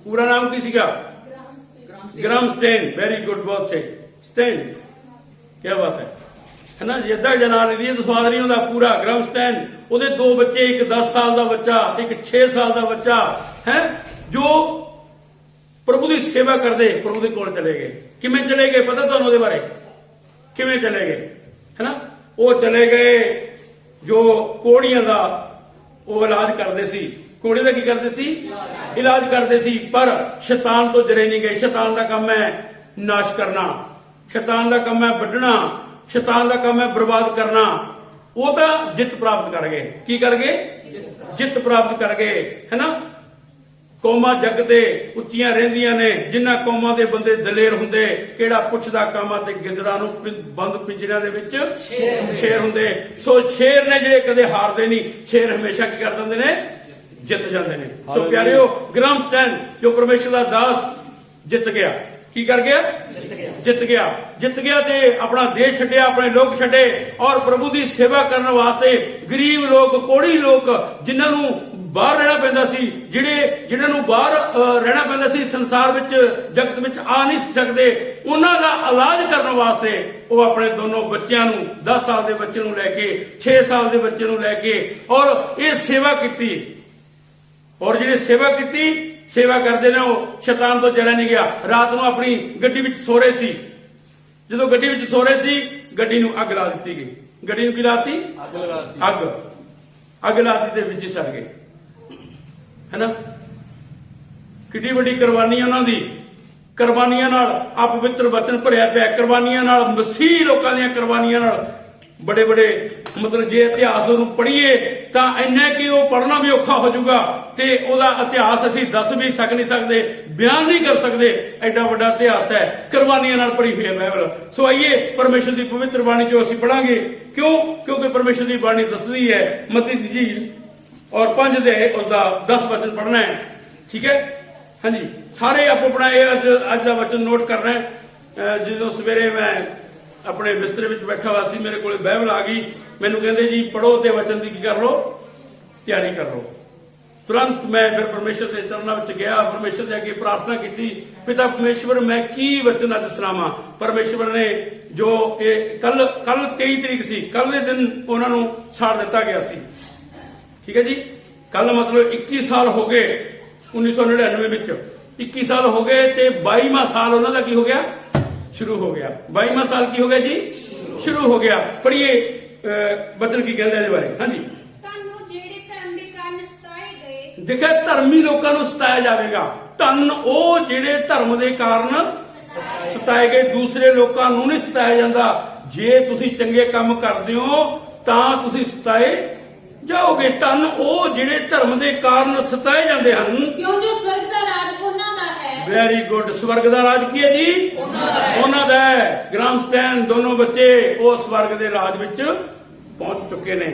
पूरा नाम की सीगा? ग्राम स्टेन। वेरी गुड, बहुत सही। स्टेन, क्या बात है ना। जिदा जनान एलियस स्वाद नहीं होता पूरा। ग्राम स्टेन, ਉਹਦੇ 2 ਬੱਚੇ, ਇੱਕ 10 ਸਾਲ ਦਾ ਬੱਚਾ, ਇੱਕ 6 ਸਾਲ ਦਾ ਬੱਚਾ है, जो प्रभु की सेवा करते प्रभु के कोल चले गए। किमें चले गए पता तुहानू ਉਹਦੇ बारे? किमें चले गए है ना? वो चले गए जो कोड़ियां का वो इलाज करते सी। कोड़े का की करते सी? इलाज करते सी। पर शैतान तो जरे नहीं गए। शैतान का काम है नाश करना, शैतान का काम है वड्ढना, शैतान का काम है बर्बाद करना। वो तो जित प्राप्त कर गए। की कर गए? जित प्राप्त कर गए है ना। कौमां जग ते उच्चियां रहिंदियां ने, जिन्हां कौमां दे बंदे दलेर हुंदे, किहड़ा पुछदा कामां ते गिदड़ां नूं बंद पिंजरिਆਂ ਦੇ ਵਿੱਚ शेर हुंदे। सो शेर ने ਜਿਹੜੇ कदे हारदे नहीं, शेर हमेशा की कर दिंदे ने? जित जांदे ने। सो प्यारिओ, ग्राम स्टैन जो परमेश्वर दा दास जित गया। की कर गया? जित गया। जित गया ते अपना देश छड्डिया, अपने लोग छड्डे और प्रभु की सेवा करने वास्ते गरीब लोग, कोड़ी लोग, जिन्हां नूं बाहर रहना पैंदा सी, जिन्हां नूं बाहर रहना पैंदा सी, संसार विच जगत विच आ नहीं सकदे, उन्हां दा इलाज करने वास्ते वो अपने दोनों बच्चों नूं, 10 साल के बच्चे नूं लैके, 6 साल के बच्चे नूं लैके और ये सेवा की। और जिहड़ी सेवा की, सेवा करते ने, वो शैतान तो जरा नहीं गया। रात को अपनी गड्डी विच सो रहे सी। जो गड्डी विच सो रहे सी, गड्डी नूं अग ला दी गई। गड्डी नूं की लाती? अग लाती ते विच सड़ गए है ना। किड्डी वड्डी कुरबानी उन्हां दी। कुरबानियां नाल अपवित्र वचन भरिया पिया। कुरबानियां नाल, मसीह लोकां दीयां कुरबानियां नाल बड़े बड़े, मतलब जे इतिहास नूं पढ़ीए तां इन्ना कि वो पढ़ना भी औखा हो जाऊगा ते ओहदा इतिहास असीं दस भी नहीं सकदे, बयान नहीं कर सकते। एडा वड्डा इतिहास है, कुरबानियां नाल भरी हुई है बाइबल। सो आइए परमेश्वर की पवित्र बाणी जो असीं पढ़ांगे। क्यों? क्योंकि परमेश्वर की बाणी दसदी है, मत्ती दी इंजील और 5 दे उसका 10 वचन पढ़ना है। ठीक है, हाँ जी। सारे आप अपना ये अज का वचन नोट करना है। जो सवेरे मैं अपने बिस्तरे में बैठा हुआ सी, मेरे को बाइबल आ गई, मैनू कहते जी पढ़ो ते वचन की कर लो, तैयारी कर लो। तुरंत मैं फिर परमेश्वर के चरणों में गया, परमेश्वर के अगे प्रार्थना की, पिता परमेश्वर मैं की वचन अज सुनावां। परमेश्वर ने जो कल 23 तरीक सी, कल के दिन उन्होंने छाड़ दिता गया सी। ठीक है जी, कल मतलब 21 साल हो गए 1999 में, 21 साल हो गए ते 22वां साल उन्होंने की हो गया? शुरू हो गया। 22वां साल की हो गया जी? शुरू हो गया। पढ़िए वचन की कहते हैं बारे। हाँ जी। देखिए, धर्मी लोगों को सताया जाएगा। धन वो जेड़े धर्म के कारण सताए गए, दूसरे लोगों को नहीं सताया जाता। जे तुसी चंगे काम करते हो तां तुसी सताए जाओगे। धन वो जेड़े धर्म के कारण सताए जाते हैं, क्यों जो स्वर्ग दा राज उन्हां दा है। Very good. स्वर्ग दा राज की है जी? उन्हां दा है। ग्राम स्टैन दोनों बच्चे वो स्वर्ग के राज विच पहुंच चुके ने।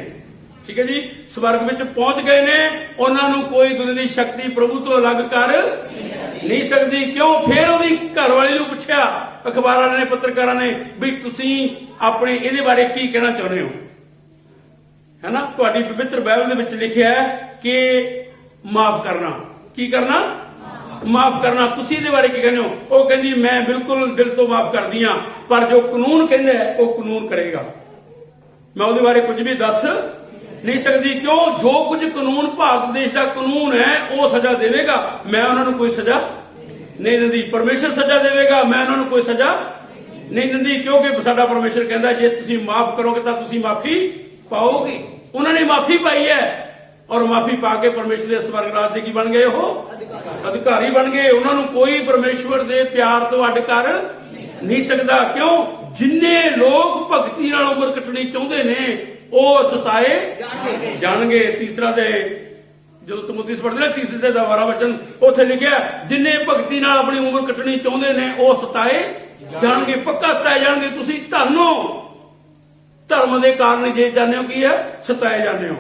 ठीक है जी, स्वर्ग विच पहुंच गए ने। उन्होंने कोई दुनिया की शक्ति प्रभु तो अलग कर नहीं सकती। क्यों? फिर ओदी घरवाली नूं पुछया अखबार वाले ने, पत्रकारां ने, भी तुसीं अपने इहदे बारे की कहना चाहुंदे हो, है ना। तुहाडी पवित्र बाइबल दे विच लिखिया है कि माफ करना। की करना? माफ करना। तुसीं इहदे बारे की कहंदे हो? वो कहंदी मैं बिल्कुल दिल तो माफ करदी हां, पर जो कानून कहंदा है वो कानून करेगा। मैं उहदे बारे कुछ भी दस नहीं सकती। क्यों? जो कुछ कानून भारत देश का कानून है वो सजा देगा, मैं उन्होंने कोई सजा नहीं दिंदी। परमेश्वर सजा देगा, मैं उन्होंने कोई सजा नहीं दिंदी। क्योंकि साडा परमेश्वर कहता जे तुसीं माफ करोगे तो तुसीं माफी पाओगे। उन्होंने माफी पाई है और माफी पा के परमेश्वर के स्वर्ग राज के की बन गए, हो अधिकारी बन गए। उन्होंने कोई परमेश्वर के प्यार तो अड कर नहीं सकता। क्यों? जिन्ने लोग भगती नाल उम्र कटनी चाहते ने वो सताए जाणगे। तीसरा दे जो तमुतीस पढ़ते ना, तीसरे दे 12 वचन उत्थे लिखिया, जिन्ने भगती नाल अपनी उम्र कटनी चाहते ने वो सताए जाणगे, पक्का सताए जाणगे। तुसीं धन हो, धर्म के कारण जे चाहते हो की है? सताए जाते हो।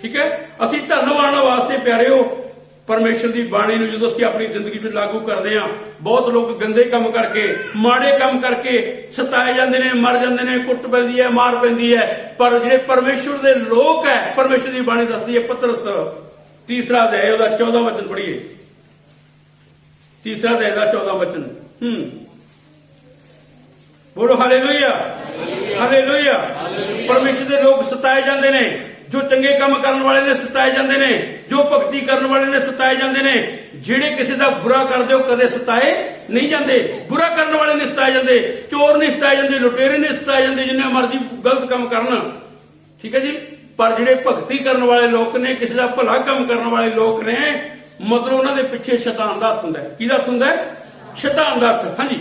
ठीक है, असीं धनवान वास्ते प्यारे हो परमेश्वर की बाणी नूं जदों असीं अपनी जिंदगी में लागू करते हैं, बहुत लोग गंदे काम करके, माड़े काम करके सताए जाते हैं, मर जाते हैं, कुट पैंदी है, मार पैंदी है। पर जिहड़े परमेश्वर के लोग है, परमेश्वर की बाणी दसदी है, पतरस 3 अध्याय 14 वचन पढ़िए। तीसरा अध्याय का 14 वचन। बोलो हालेलुया, हालेलुया। परमेश्वर के लोग सताए जाते ने, जो चंगे काम करने वाले ने सताए जाते ने, जो भगती करने वाले ने सताए जाते ने। ਜਿਹੜੇ ਕਿਸੇ ਦਾ ਬੁਰਾ ਕਰਦੇ ਹੋ ਕਦੇ ਸਤਾਏ ਨਹੀਂ ਜਾਂਦੇ, ਬੁਰਾ ਕਰਨ ਵਾਲੇ ਨਹੀਂ ਸਤਾਏ ਜਾਂਦੇ, ਚੋਰ ਨਹੀਂ ਸਤਾਏ ਜਾਂਦੇ, ਲੁਟੇਰੇ ਨਹੀਂ ਸਤਾਏ ਜਾਂਦੇ, ਜਿੰਨੇ ਮਰਜ਼ੀ ਗਲਤ ਕੰਮ ਕਰਨ, ਠੀਕ ਹੈ ਜੀ। ਪਰ ਜਿਹੜੇ ਭਗਤੀ ਕਰਨ ਵਾਲੇ ਲੋਕ ਨੇ, ਕਿਸੇ ਦਾ ਭਲਾ ਕੰਮ ਕਰਨ ਵਾਲੇ ਲੋਕ ਨੇ, ਮਤਲਬ ਉਹਨਾਂ ਦੇ ਪਿੱਛੇ ਸ਼ੈਤਾਨ ਦਾ ਹੱਥ ਹੁੰਦਾ ਹੈ। ਕਿਹਦਾ ਹੱਥ ਹੁੰਦਾ ਹੈ? ਸ਼ੈਤਾਨ ਦਾ ਹੱਥ। ਹਾਂਜੀ।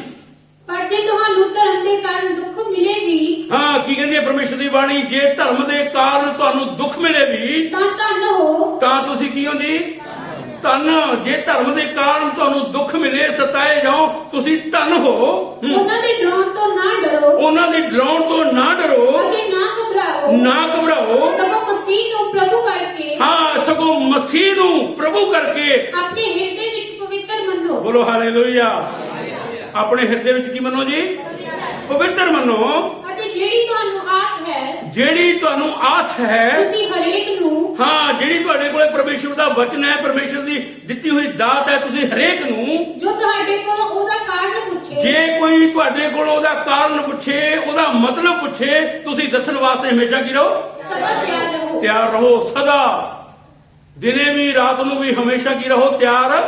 ਪਰ ਜੇ ਤੁਹਾਨੂੰ ਧਰਮ ਦੇ ਕਾਰਨ ਦੁੱਖ ਮਿਲੇ ਵੀ, ਹਾਂ, ਕੀ ਕਹਿੰਦੀ ਹੈ ਪਰਮੇਸ਼ਰ ਦੀ ਬਾਣੀ? ਜੇ ਧਰਮ ਦੇ ਕਾਰਨ ਤੁਹਾਨੂੰ ਦੁੱਖ ਮਿਲੇ ਵੀ ਤਾਂ ਧੰਨ ਹੋ। ਤਾਂ ਤੁਸੀਂ ਕੀ ਹੋ ਜੀ? ਧੰਨ। ਜੇ ਧਰਮ ਦੇ ਕਾਰਨ ਤੁਹਾਨੂੰ ਦੁੱਖ ਮਿਲੇ, ਸਤਾਏ ਜਾਓ, ਤੁਸੀਂ ਧੰਨ ਹੋ। ਉਹਨਾਂ ਦੇ ਡਰਾਉਣ ਤੋਂ ਨਾ ਡਰੋ, ਉਹਨਾਂ ਦੇ ਡਰਾਉਣ ਤੋਂ ਨਾ ਡਰੋ, ਅਤੇ ਨਾ ਘਬਰਾਓ, ਨਾ ਘਬਰਾਓ। ਸਗੋਂ ਮਸੀਹ ਨੂੰ ਪ੍ਰਭੂ ਕਰਕੇ, ਹਾਂ, ਸਗੋਂ ਮਸੀਹ ਨੂੰ ਪ੍ਰਭੂ ਕਰਕੇ ਆਪਣੇ ਹਿਰਦੇ ਵਿੱਚ ਪਵਿੱਤਰ ਮੰਨੋ। ਬੋਲੋ ਹਾਲੇਲੂਇਆ। ਆਪਣੇ ਹਿਰਦੇ ਵਿੱਚ ਕੀ ਮੰਨੋ ਜੀ? ਪਵਿੱਤਰ ਮੰਨੋ। ਅਤੇ ਜਿਹੜੀ ਤੁਹਾਨੂੰ ਆਸ ਹੈ, ਜਿਹੜੀ ਤੁਹਾਨੂੰ ਆਸ ਹੈ, ਤੁਸੀਂ ਹਰੇਕ ਨੂੰ, ਹਾਂ, ਜਿਹੜੀ ਤੁਹਾਡੇ ਕੋਲੇ ਪਰਮੇਸ਼ਰ ਦਾ ਵਚਨ ਹੈ, ਪਰਮੇਸ਼ਰ ਦੀ ਦਿੱਤੀ ਹੋਈ ਦਾਤ ਹੈ, ਤੁਸੀਂ ਹਰੇਕ ਨੂੰ, ਜੋ ਤੁਹਾਡੇ ਕੋਲੋਂ ਉਹਦਾ ਕਾਰਨ ਪੁੱਛੇ, ਜੇ ਕੋਈ ਤੁਹਾਡੇ ਕੋਲੋਂ ਉਹਦਾ ਕਾਰਨ ਪੁੱਛੇ, ਉਹਦਾ ਮਤਲਬ ਪੁੱਛੇ, ਤੁਸੀਂ ਦੱਸਣ ਵਾਸਤੇ ਹਮੇਸ਼ਾ ਕੀ ਰਹੋ? ਸਦਾ ਤਿਆਰ ਰਹੋ। ਤਿਆਰ ਰਹੋ। ਸਦਾ, ਦਿਨੇ ਵੀ ਰਾਤ ਨੂੰ ਵੀ ਹਮੇਸ਼ਾ ਕੀ ਰਹੋ? ਤਿਆਰ।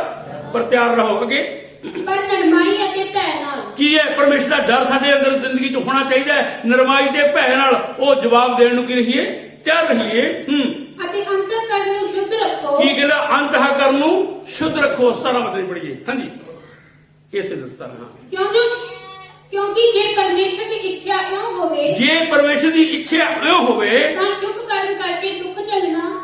ਪਰ ਤਿਆਰ ਰਹੋ। ਅੱਗੇ ਪਰ ਨਰਮਾਈ ਅਤੇ ਭੈ ਨਾਲ। ਕੀ ਹੈ? ਪਰਮੇਸ਼ਰ ਦਾ ਡਰ ਸਾਡੇ ਅੰਦਰ ਜ਼ਿੰਦਗੀ 'ਚ ਹੋਣਾ ਚਾਹੀਦਾ ਹੈ। ਨਰਮਾਈ ਤੇ ਭੈ ਨਾਲ ਉਹ ਜਵਾਬ ਦੇਣ ਨੂੰ ਕੀ ਰਹੀਏ? ਤਿਆਰ ਰਹੀਏ। ਅਤੇ ਅੰਤःਕਰਨ ਨੂੰ ਸ਼ੁੱਧ ਰੱਖੋ। ਕੀ ਕਹਿੰਦਾ? ਅੰਤःਕਰਨ ਨੂੰ ਸ਼ੁੱਧ ਰੱਖੋ। ਸਾਰਾ ਮਤਲਬ ਪੜੀਏ। ਹਾਂਜੀ, ਇਸੇ ਦਸਤਾਰ। ਹਾਂ, ਕਿਉਂਕਿ ਜੇ ਪਰਮੇਸ਼ਰ ਦੀ ਇੱਛਾ ਇਉਂ ਹੋਵੇ, ਜੇ ਪਰਮੇਸ਼ਰ ਦੀ ਇੱਛਾ ਇਉਂ ਹੋਵੇ ਤਾਂ ਸ਼ੁਭ ਕਰਮ ਕਰਕੇ ਦੁੱਖ ਝੱਲਣਾ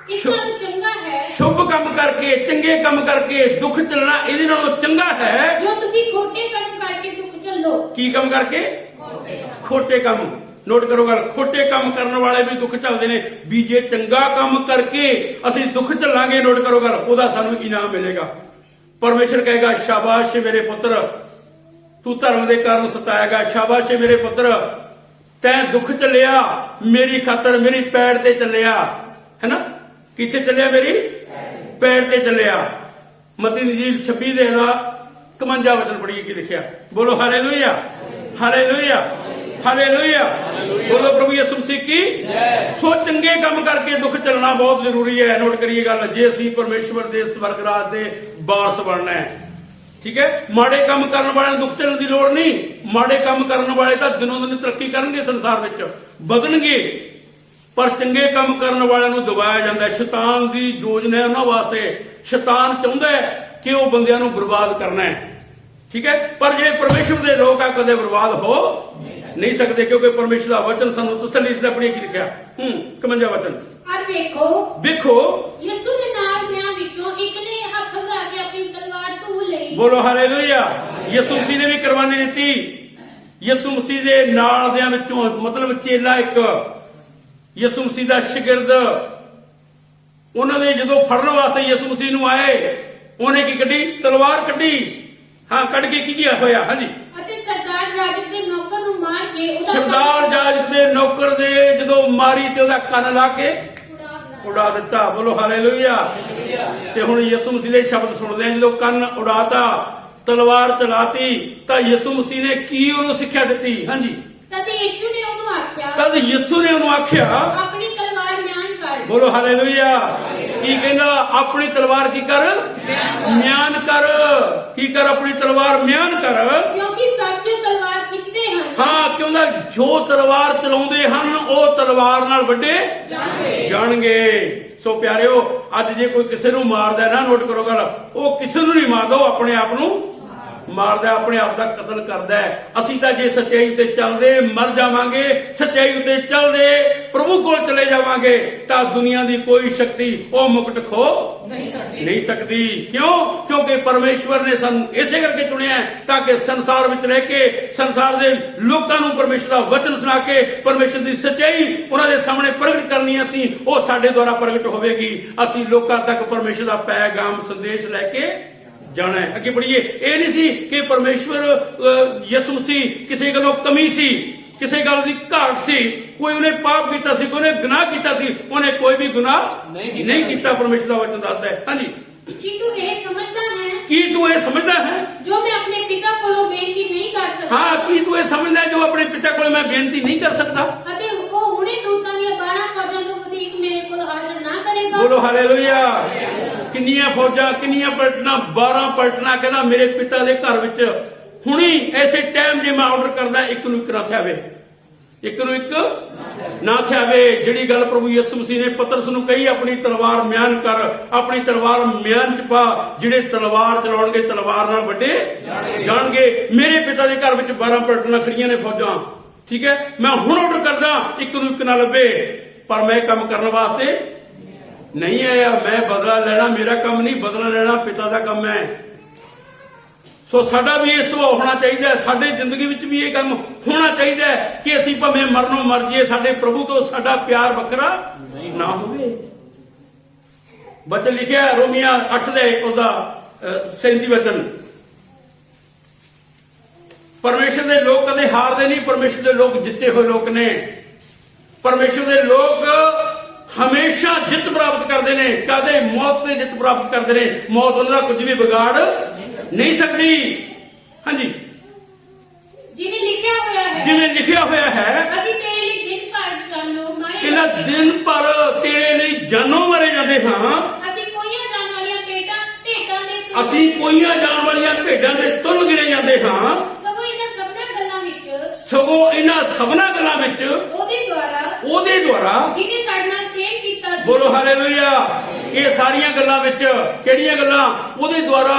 ਇਸ ਨਾਲੋਂ ਚੰਗਾ ਹੈ, ਸ਼ੁਭ ਕੰਮ ਕਰਕੇ, ਚੰਗੇ ਕੰਮ ਕਰਕੇ ਦੁੱਖ ਝੱਲਣਾ ਇਹਦੇ ਨਾਲੋਂ ਚੰਗਾ ਹੈ। ਜੋ ਤੁਸੀਂ ਖੋਟੇ ਕਰਮ ਕਰਕੇ ਦੁੱਖ ਝੱਲੋ। ਕੀ ਕੰਮ ਕਰਕੇ? ਖੋਟੇ ਕੰਮ। ਨੋਟ ਕਰੋ ਗੱਲ, ਖੋਟੇ ਕੰਮ ਕਰਨ ਵਾਲੇ ਵੀ ਦੁੱਖ ਝੱਲਦੇ ਨੇ। ਵੀ ਜੇ ਚੰਗਾ ਕੰਮ ਕਰਕੇ ਅਸੀਂ ਦੁੱਖ ਝੱਲਾਂਗੇ, ਨੋਟ ਕਰੋ ਗੱਲ, ਉਹਦਾ ਸਾਨੂੰ ਇਨਾਮ ਮਿਲੇਗਾ। ਪਰਮੇਸ਼ਰ ਕਹੇਗਾ, ਸ਼ਾਬਾਸ਼ ਮੇਰੇ ਪੁੱਤਰ, ਤੂੰ ਧਰਮ ਦੇ ਕਾਰਨ ਸਤਾਏਗਾ। ਸ਼ਾਬਾਸ਼ ਮੇਰੇ ਪੁੱਤਰ, ਤੈਂ ਦੁੱਖ ਝੱਲਿਆ ਮੇਰੀ ਖਾਤਰ, ਮੇਰੀ ਪੈੜ ਤੇ ਚੱਲਿਆ, ਹੈਨਾ? ਕਿੱਥੇ ਚੱਲਿਆ? ਮੇਰੀ ਪੈੜ ਤੇ ਚੱਲਿਆ। ਮਤੀ ਦੀ ਜੀ 26 ਦੇ ਦਾ 51 ਵਚਨ ਪੜ੍ਹੀਏ ਕੀ ਲਿਖਿਆ। ਬੋਲੋ ਹਾਲੇਲੂਇਆ, ਹਾਲੇਲੂਇਆ, ਹਾਲੇਲੂਇਆ। ਬੋਲੋ ਪ੍ਰਭੂ ਯਿਸੂ ਮਸੀਹ ਕੀ ਜੈ। ਸੋ ਚੰਗੇ ਕੰਮ ਕਰਕੇ ਦੁੱਖ ਚੱਲਣਾ ਬਹੁਤ ਜ਼ਰੂਰੀ ਹੈ। ਨੋਟ ਕਰੀਏ ਗੱਲ, ਜੇ ਅਸੀਂ ਪਰਮੇਸ਼ਵਰ ਦੇ ਸਵਰਗ ਰਾਜ ਦੇ ਵਾਰਸ ਬਣਨਾ ਹੈ, ਠੀਕ ਹੈ। ਮਾੜੇ ਕੰਮ ਕਰਨ ਵਾਲਿਆਂ ਨੂੰ ਦੁੱਖ ਝੱਲਣ ਦੀ ਲੋੜ ਨਹੀਂ। ਮਾੜੇ ਕੰਮ ਕਰਨ ਵਾਲੇ ਤਾਂ ਦਿਨੋਂ ਦਿਨ ਤਰੱਕੀ ਕਰਨਗੇ, ਸੰਸਾਰ ਵਿੱਚ ਵਧਣਗੇ। ਪਰ ਚੰਗੇ ਕੰਮ ਕਰਨ ਵਾਲਿਆਂ ਨੂੰ ਦਬਾਇਆ ਜਾਂਦਾ। ਸ਼ੈਤਾਨ ਦੀ ਯੋਜਨਾ ਉਹਨਾਂ ਵਾਸਤੇ। ਸ਼ੈਤਾਨ ਚਾਹੁੰਦਾ ਹੈ ਕਿ ਉਹ ਬੰਦਿਆਂ ਨੂੰ ਬਰਬਾਦ ਕਰਨਾ ਹੈ, ਠੀਕ ਹੈ। ਪਰ ਜਿਹੜੇ ਪਰਮੇਸ਼ਵਰ ਦੇ ਲੋਕ ਆ ਕਦੇ ਬਰਬਾਦ ਹੋ ਨਹੀਂ ਸਕਦੇ, ਕਿਉਂਕਿ ਪਰਮੇਸ਼ਵਰ ਦਾ ਵਚਨ ਸਾਨੂੰ ਤਸੱਲੀ ਦਿੰਦਾ। ਆਪਣੀ ਕੀ ਲਿਖਿਆ? 51 ਵਚਨ। ਔਰ ਵੇਖੋ, ਵੇਖੋ, ਯਿਸੂ ਦੇ ਨਾਲ ਦਿਆਂ ਵਿੱਚੋਂ ਇੱਕ ਨੇ ਹੱਥ ਵਧਾ ਕੇ ਆਪਣੀ ਤਲਵਾਰ ਢੂਹ ਲਈ। ਬੋਲੋ ਹਾਲੇਲੂਇਆ। ਯਿਸੂ ਮਸੀਹ ਨੇ ਵੀ ਕੁਰਬਾਨੀ ਦਿੱਤੀ। ਯਿਸੂ ਮਸੀਹ ਦੇ ਨਾਲ ਦਿਆਂ ਵਿੱਚੋਂ, ਮਤਲਬ ਚੇਲਾ ਇੱਕ, ਯਿਸੂ ਮਸੀਹ ਦਾ ਸ਼ਾਗਿਰਦ, ਉਹਨਾਂ ਨੇ ਜਦੋਂ ਫੜਨ ਵਾਸਤੇ ਯਿਸੂ ਮਸੀਹ ਨੂੰ ਆਏ, ਉਹਨੇ ਕੀ ਕੱਢੀ? ਤਲਵਾਰ ਕੱਢੀ। ਹਾਂ, ਕੱਢ ਕੇ ਕੀ ਕੀਤਾ ਹੋਇਆ? ਹਾਂਜੀ। ਅਤੇ ਸਰਦਾਰ ਜਾਜਕ ਦੇ ਨੌਕਰ ਨੂੰ ਮਾਰ ਕੇ ਉਹਦਾ ਸਰਦਾਰ ਜਾਜਕ ਦੇ ਨੌਕਰ ਦੇ ਜਦੋਂ ਮਾਰੀ ਤੇ ਉਹਦਾ ਕੰਨ ਲਾ ਕੇ ਉਡਾ ਦਿੱਤਾ। ਬੋਲੋ ਹਾਲੇਲੂਇਆ। ਤੇ ਹੁਣ ਯਿਸੂ ਮਸੀਹ ਦੇ ਸ਼ਬਦ ਸੁਣਦੇ ਆ, ਜਦੋਂ ਕੰਨ ਉਡਾਤਾ, ਤਲਵਾਰ ਚਲਾਤੀ, ਤਾਂ ਯਿਸੂ ਮਸੀਹ ਨੇ ਕੀ ਉਹਨੂੰ ਸਿੱਖਿਆ ਦਿੱਤੀ? ਹਾਂਜੀ। ਤਦ ਯਿਸੂ ਨੇ ਉਹਨੂੰ ਆਖਿਆ, ਤਦ ਯਿਸੂ ਨੇ ਉਹਨੂੰ ਆਖਿਆ, ਆਪਣੀ ਤਲਵਾਰ ਮਿਆਨ ਕਰ। ਬੋਲੋ ਹਾਲੇਲੂਇਆ। ਕੀ ਕਹਿੰਦਾ? ਆਪਣੀ ਤਲਵਾਰ ਕੀ ਕਰ? ਮਿਆਨ ਕਰ। ਕੀ ਕਰ? ਆਪਣੀ ਤਲਵਾਰ ਮਿਆਨ ਕਰ। ਕਿਉਂਕਿ ਸਭ ਜੋ ਤਲਵਾਰ ਖਿੱਚਦੇ ਹਨ, ਹਾਂ, ਕਿਉਂਕਿ ਜੋ ਤਲਵਾਰ ਚਲਾਉਂਦੇ ਹਨ ਉਹ ਤਲਵਾਰ ਨਾਲ ਵੱਡੇ ਜਾਣਗੇ। ਸੋ ਪਿਆਰਿਓ, ਅੱਜ ਜੇ ਕੋਈ ਕਿਸੇ ਨੂੰ ਮਾਰਦਾ ਨਾ, ਨੋਟ ਕਰੋ ਗੱਲ, ਉਹ ਕਿਸੇ ਨੂੰ ਨਹੀਂ ਮਾਰਦਾ, ਉਹ ਆਪਣੇ ਆਪ ਨੂੰ ਮਾਰਦਾ, ਆਪਣੇ ਆਪ ਦਾ ਕਤਲ ਕਰਦਾ ਹੈ। ਅਸੀਂ ਤਾਂ ਜੇ ਸੱਚਾਈ ਤੇ ਚੱਲਦੇ ਮਰ ਜਾਵਾਂਗੇ, ਸੱਚਾਈ ਉਤੇ ਚੱਲਦੇ ਪ੍ਰਭੂ ਕੋਲ ਚਲੇ ਜਾਵਾਂਗੇ, ਤਾਂ ਦੁਨੀਆ ਦੀ ਕੋਈ ਸ਼ਕਤੀ ਉਹ ਮੁਕਟ ਖੋ ਨਹੀਂ ਸਕਦੀ। ਕਿਉਂ? ਕਿਉਂਕਿ ਪਰਮੇਸ਼ਵਰ ਨੇ ਸਾਨੂੰ ਇਸੇ ਕਰਕੇ ਚੁਣਿਆ ਤਾਂ ਕਿ ਸੰਸਾਰ ਵਿੱਚ ਰਹਿ ਕੇ, ਸੰਸਾਰ ਦੇ ਲੋਕਾਂ ਨੂੰ ਪਰਮੇਸ਼ਰ ਦਾ ਵਚਨ ਸੁਣਾ ਕੇ ਪਰਮੇਸ਼ਰ ਦੀ ਸੱਚਾਈ ਉਹਨਾਂ ਦੇ ਸਾਹਮਣੇ ਪ੍ਰਗਟ ਕਰਨੀ, ਅਸੀਂ ਉਹ ਸਾਡੇ ਦੁਆਰਾ ਪ੍ਰਗਟ ਹੋਵੇਗੀ। ਅਸੀਂ ਲੋਕਾਂ ਤੱਕ ਪਰਮੇਸ਼ਰ ਦਾ ਪੈਗਾਮ ਸੰਦੇਸ਼ ਲੈ ਕੇ ਜਾਣਾ ਹੈ। ਅੱਗੇ ਪੜੀਏ। ਇਹ ਨਹੀਂ ਸੀ ਕਿ ਪਰਮੇਸ਼ਵਰ ਯਿਸੂ ਮਸੀਹ ਕਿਸੇ ਗੱਲੋਂ ਕਮੀ ਸੀ, ਕਿਸੇ ਗੱਲ ਦੀ ਘਾਟ ਸੀ, ਕੋਈ ਉਹਨੇ ਪਾਪ ਕੀਤਾ ਸੀ, ਕੋਈ ਉਹਨੇ ਗੁਨਾਹ ਕੀਤਾ ਸੀ। ਉਹਨੇ ਕੋਈ ਵੀ ਗੁਨਾਹ ਨਹੀਂ ਕੀਤਾ। ਪਰਮੇਸ਼ਰ ਦਾ ਵਚਨ ਦੱਸਦਾ ਹੈ। ਹਾਂਜੀ। ਕੀ ਤੂੰ ਇਹ ਸਮਝਦਾ ਹੈ ਕੀ ਤੂੰ ਇਹ ਸਮਝਦਾ ਹੈ? ਜੋ ਮੈਂ ਆਪਣੇ ਪਿਤਾ ਕੋਲੋਂ ਬੇਨਤੀ ਨਹੀਂ ਕਰ ਸਕਦਾ। ਹਾਂ, ਕੀ ਤੂੰ ਇਹ ਸਮਝਦਾ ਹੈ ਜੋ ਆਪਣੇ ਪਿਤਾ ਕੋਲ ਮੈਂ ਬੇਨਤੀ ਨਹੀਂ ਕਰ ਸਕਦਾ? ਅਤੇ ਉਹ ਹੁਣੇ ਦੂਤਾਂ ਦੀਆਂ 12 ਫੌਜਾਂ ਤੋਂ ਵਧੇਕ ਮੇਰੇ ਕੋਲ ਹਾਜ਼ਰ ਨਾ ਕਰੇਗਾ। ਬੋਲੋ ਹਾਲੇਲੂਇਆ। ਕਿੰਨੀਆਂ ਫੌਜਾਂ, ਕਿੰਨੀਆਂ ਪਲਟਣਾ? 12 ਪਲਟਣਾ। ਕਹਿੰਦਾ ਮੇਰੇ ਪਿਤਾ ਦੇ ਘਰ ਵਿੱਚ ਹੁਣੀ ਐਸੇ ਟਾਈਮ ਜੇ ਮੈਂ ਆਰਡਰ ਕਰਦਾ, ਇੱਕ ਨੂੰ ਇੱਕ ਨਾ ਥਿਆਵੇ, ਇੱਕ ਨੂੰ ਇੱਕ ਨਾ ਥਿਆਵੇ। ਜਿਹੜੀ ਗੱਲ ਪ੍ਰਭੂ ਯਿਸੂ ਮਸੀਹ ਨੇ ਪਤਰਸ ਨੂੰ ਕਹੀ, ਆਪਣੀ ਤਲਵਾਰ ਮਿਆਨ ਕਰ, ਆਪਣੀ ਤਲਵਾਰ ਮਿਆਨ ਚ ਪਾ। ਜਿਹੜੇ ਤਲਵਾਰ ਚਲਾਉਣਗੇ ਤਲਵਾਰ ਨਾਲ ਵੱਡੇ ਜਾਣਗੇ। ਮੇਰੇ ਪਿਤਾ ਦੇ ਘਰ ਵਿੱਚ 12 ਪਲਟਣਾ ਖੜੀਆਂ ਨੇ ਫੌਜਾਂ, ਠੀਕ ਹੈ। ਮੈਂ ਹੁਣ ਆਰਡਰ ਕਰਦਾ, ਇੱਕ ਨੂੰ ਇੱਕ ਨਾ ਲੱਭੇ। ਪਰ ਮੈਂ ਕੰਮ ਕਰਨ ਵਾਸਤੇ ਨਹੀਂ ਆਇਆ, ਮੈਂ ਬਦਲਾ ਲੈਣਾ ਮੇਰਾ ਕੰਮ ਨਹੀਂ, ਬਦਲਾ ਲੈਣਾ ਪਿਤਾ ਦਾ ਕੰਮ ਹੈ। ਸੋ ਸਾਡਾ ਵੀ ਇਹ ਸੁਭਾਅ ਹੋਣਾ ਚਾਹੀਦਾ ਹੈ, ਸਾਡੇ ਜ਼ਿੰਦਗੀ ਵਿੱਚ ਵੀ ਇਹ ਕੰਮ ਹੋਣਾ ਚਾਹੀਦਾ ਹੈ ਕਿ ਅਸੀਂ ਭਾਵੇਂ ਮਰਨੋਂ ਮਰ ਜਾਈਏ, ਸਾਡੇ ਪ੍ਰਭੂ ਤੋਂ ਸਾਡਾ ਪਿਆਰ ਵੱਖਰਾ ਨਾ ਹੋਵੇ। ਬਚਨ ਲਿਖਿਆ ਰੋਮੀਆਂ 8 ਦੇ ਉਹਦਾ 37 ਵਚਨ, ਪਰਮੇਸ਼ਰ ਦੇ ਲੋਕ ਕਦੇ ਹਾਰਦੇ ਨਹੀਂ, ਪਰਮੇਸ਼ਰ ਦੇ ਲੋਕ ਜਿੱਤੇ ਹੋਏ ਲੋਕ ਨੇ। ਪਰਮੇਸ਼ਰ ਦੇ ਲੋਕ ਹਮੇਸ਼ਾ ਜਿੱਤ ਪ੍ਰਾਪਤ ਕਰਦੇ ਨੇ, ਕਦੇ ਮੌਤ ਤੇ ਜਿੱਤ ਪ੍ਰਾਪਤ ਕਰਦੇ ਨੇ। ਮੌਤ ਉਹਨਾਂ ਦਾ ਕੁਝ ਵੀ ਵਿਗਾੜ ਨਹੀਂ ਸਕਦੀ। ਹਾਂਜੀ, ਜਿਵੇਂ ਲਿਖਿਆ ਹੋਇਆ ਹੈ, ਜਿਵੇਂ ਲਿਖਿਆ ਹੋਇਆ ਹੈ, ਅਸੀਂ ਤੇਰੇ ਲਈ ਦਿਨ ਭਰ ਜਾਨੋਂ ਮਾਰੇ ਕਿੰਨਾ ਦਿਨ ਭਰ ਤੇਰੇ ਲਈ ਜਾਨੋਂ ਮਾਰੇ ਜਾਂਦੇ ਹਾਂ। ਅਸੀਂ ਕੋਈਆਂ ਜਾਣ ਵਾਲੀਆਂ ਭੇਡਾਂ ਦੇ ਅਸੀਂ ਕੋਈਆਂ ਜਾਣ ਵਾਲੀਆਂ ਭੇਡਾਂ ਦੇ ਤੁੱਲ ਗਿਣੇ ਜਾਂਦੇ ਹਾਂ। ਸਗੋਂ ਇਹਨਾਂ ਸਭਨਾਂ ਗੱਲਾਂ ਵਿੱਚ ਉਹਦੇ ਦੁਆਰਾ ਜਿਹਨੇ ਸਾਡੇ ਨਾਲ ਪ੍ਰੇਮ ਕੀਤਾ ਸੀ। ਬੋਲੋ ਹਾਲੇਲੂਇਆ। ਇਹ ਸਾਰੀਆਂ ਗੱਲਾਂ ਵਿੱਚ ਕਿਹੜੀਆਂ ਗੱਲਾਂ? ਉਹਦੇ ਦੁਆਰਾ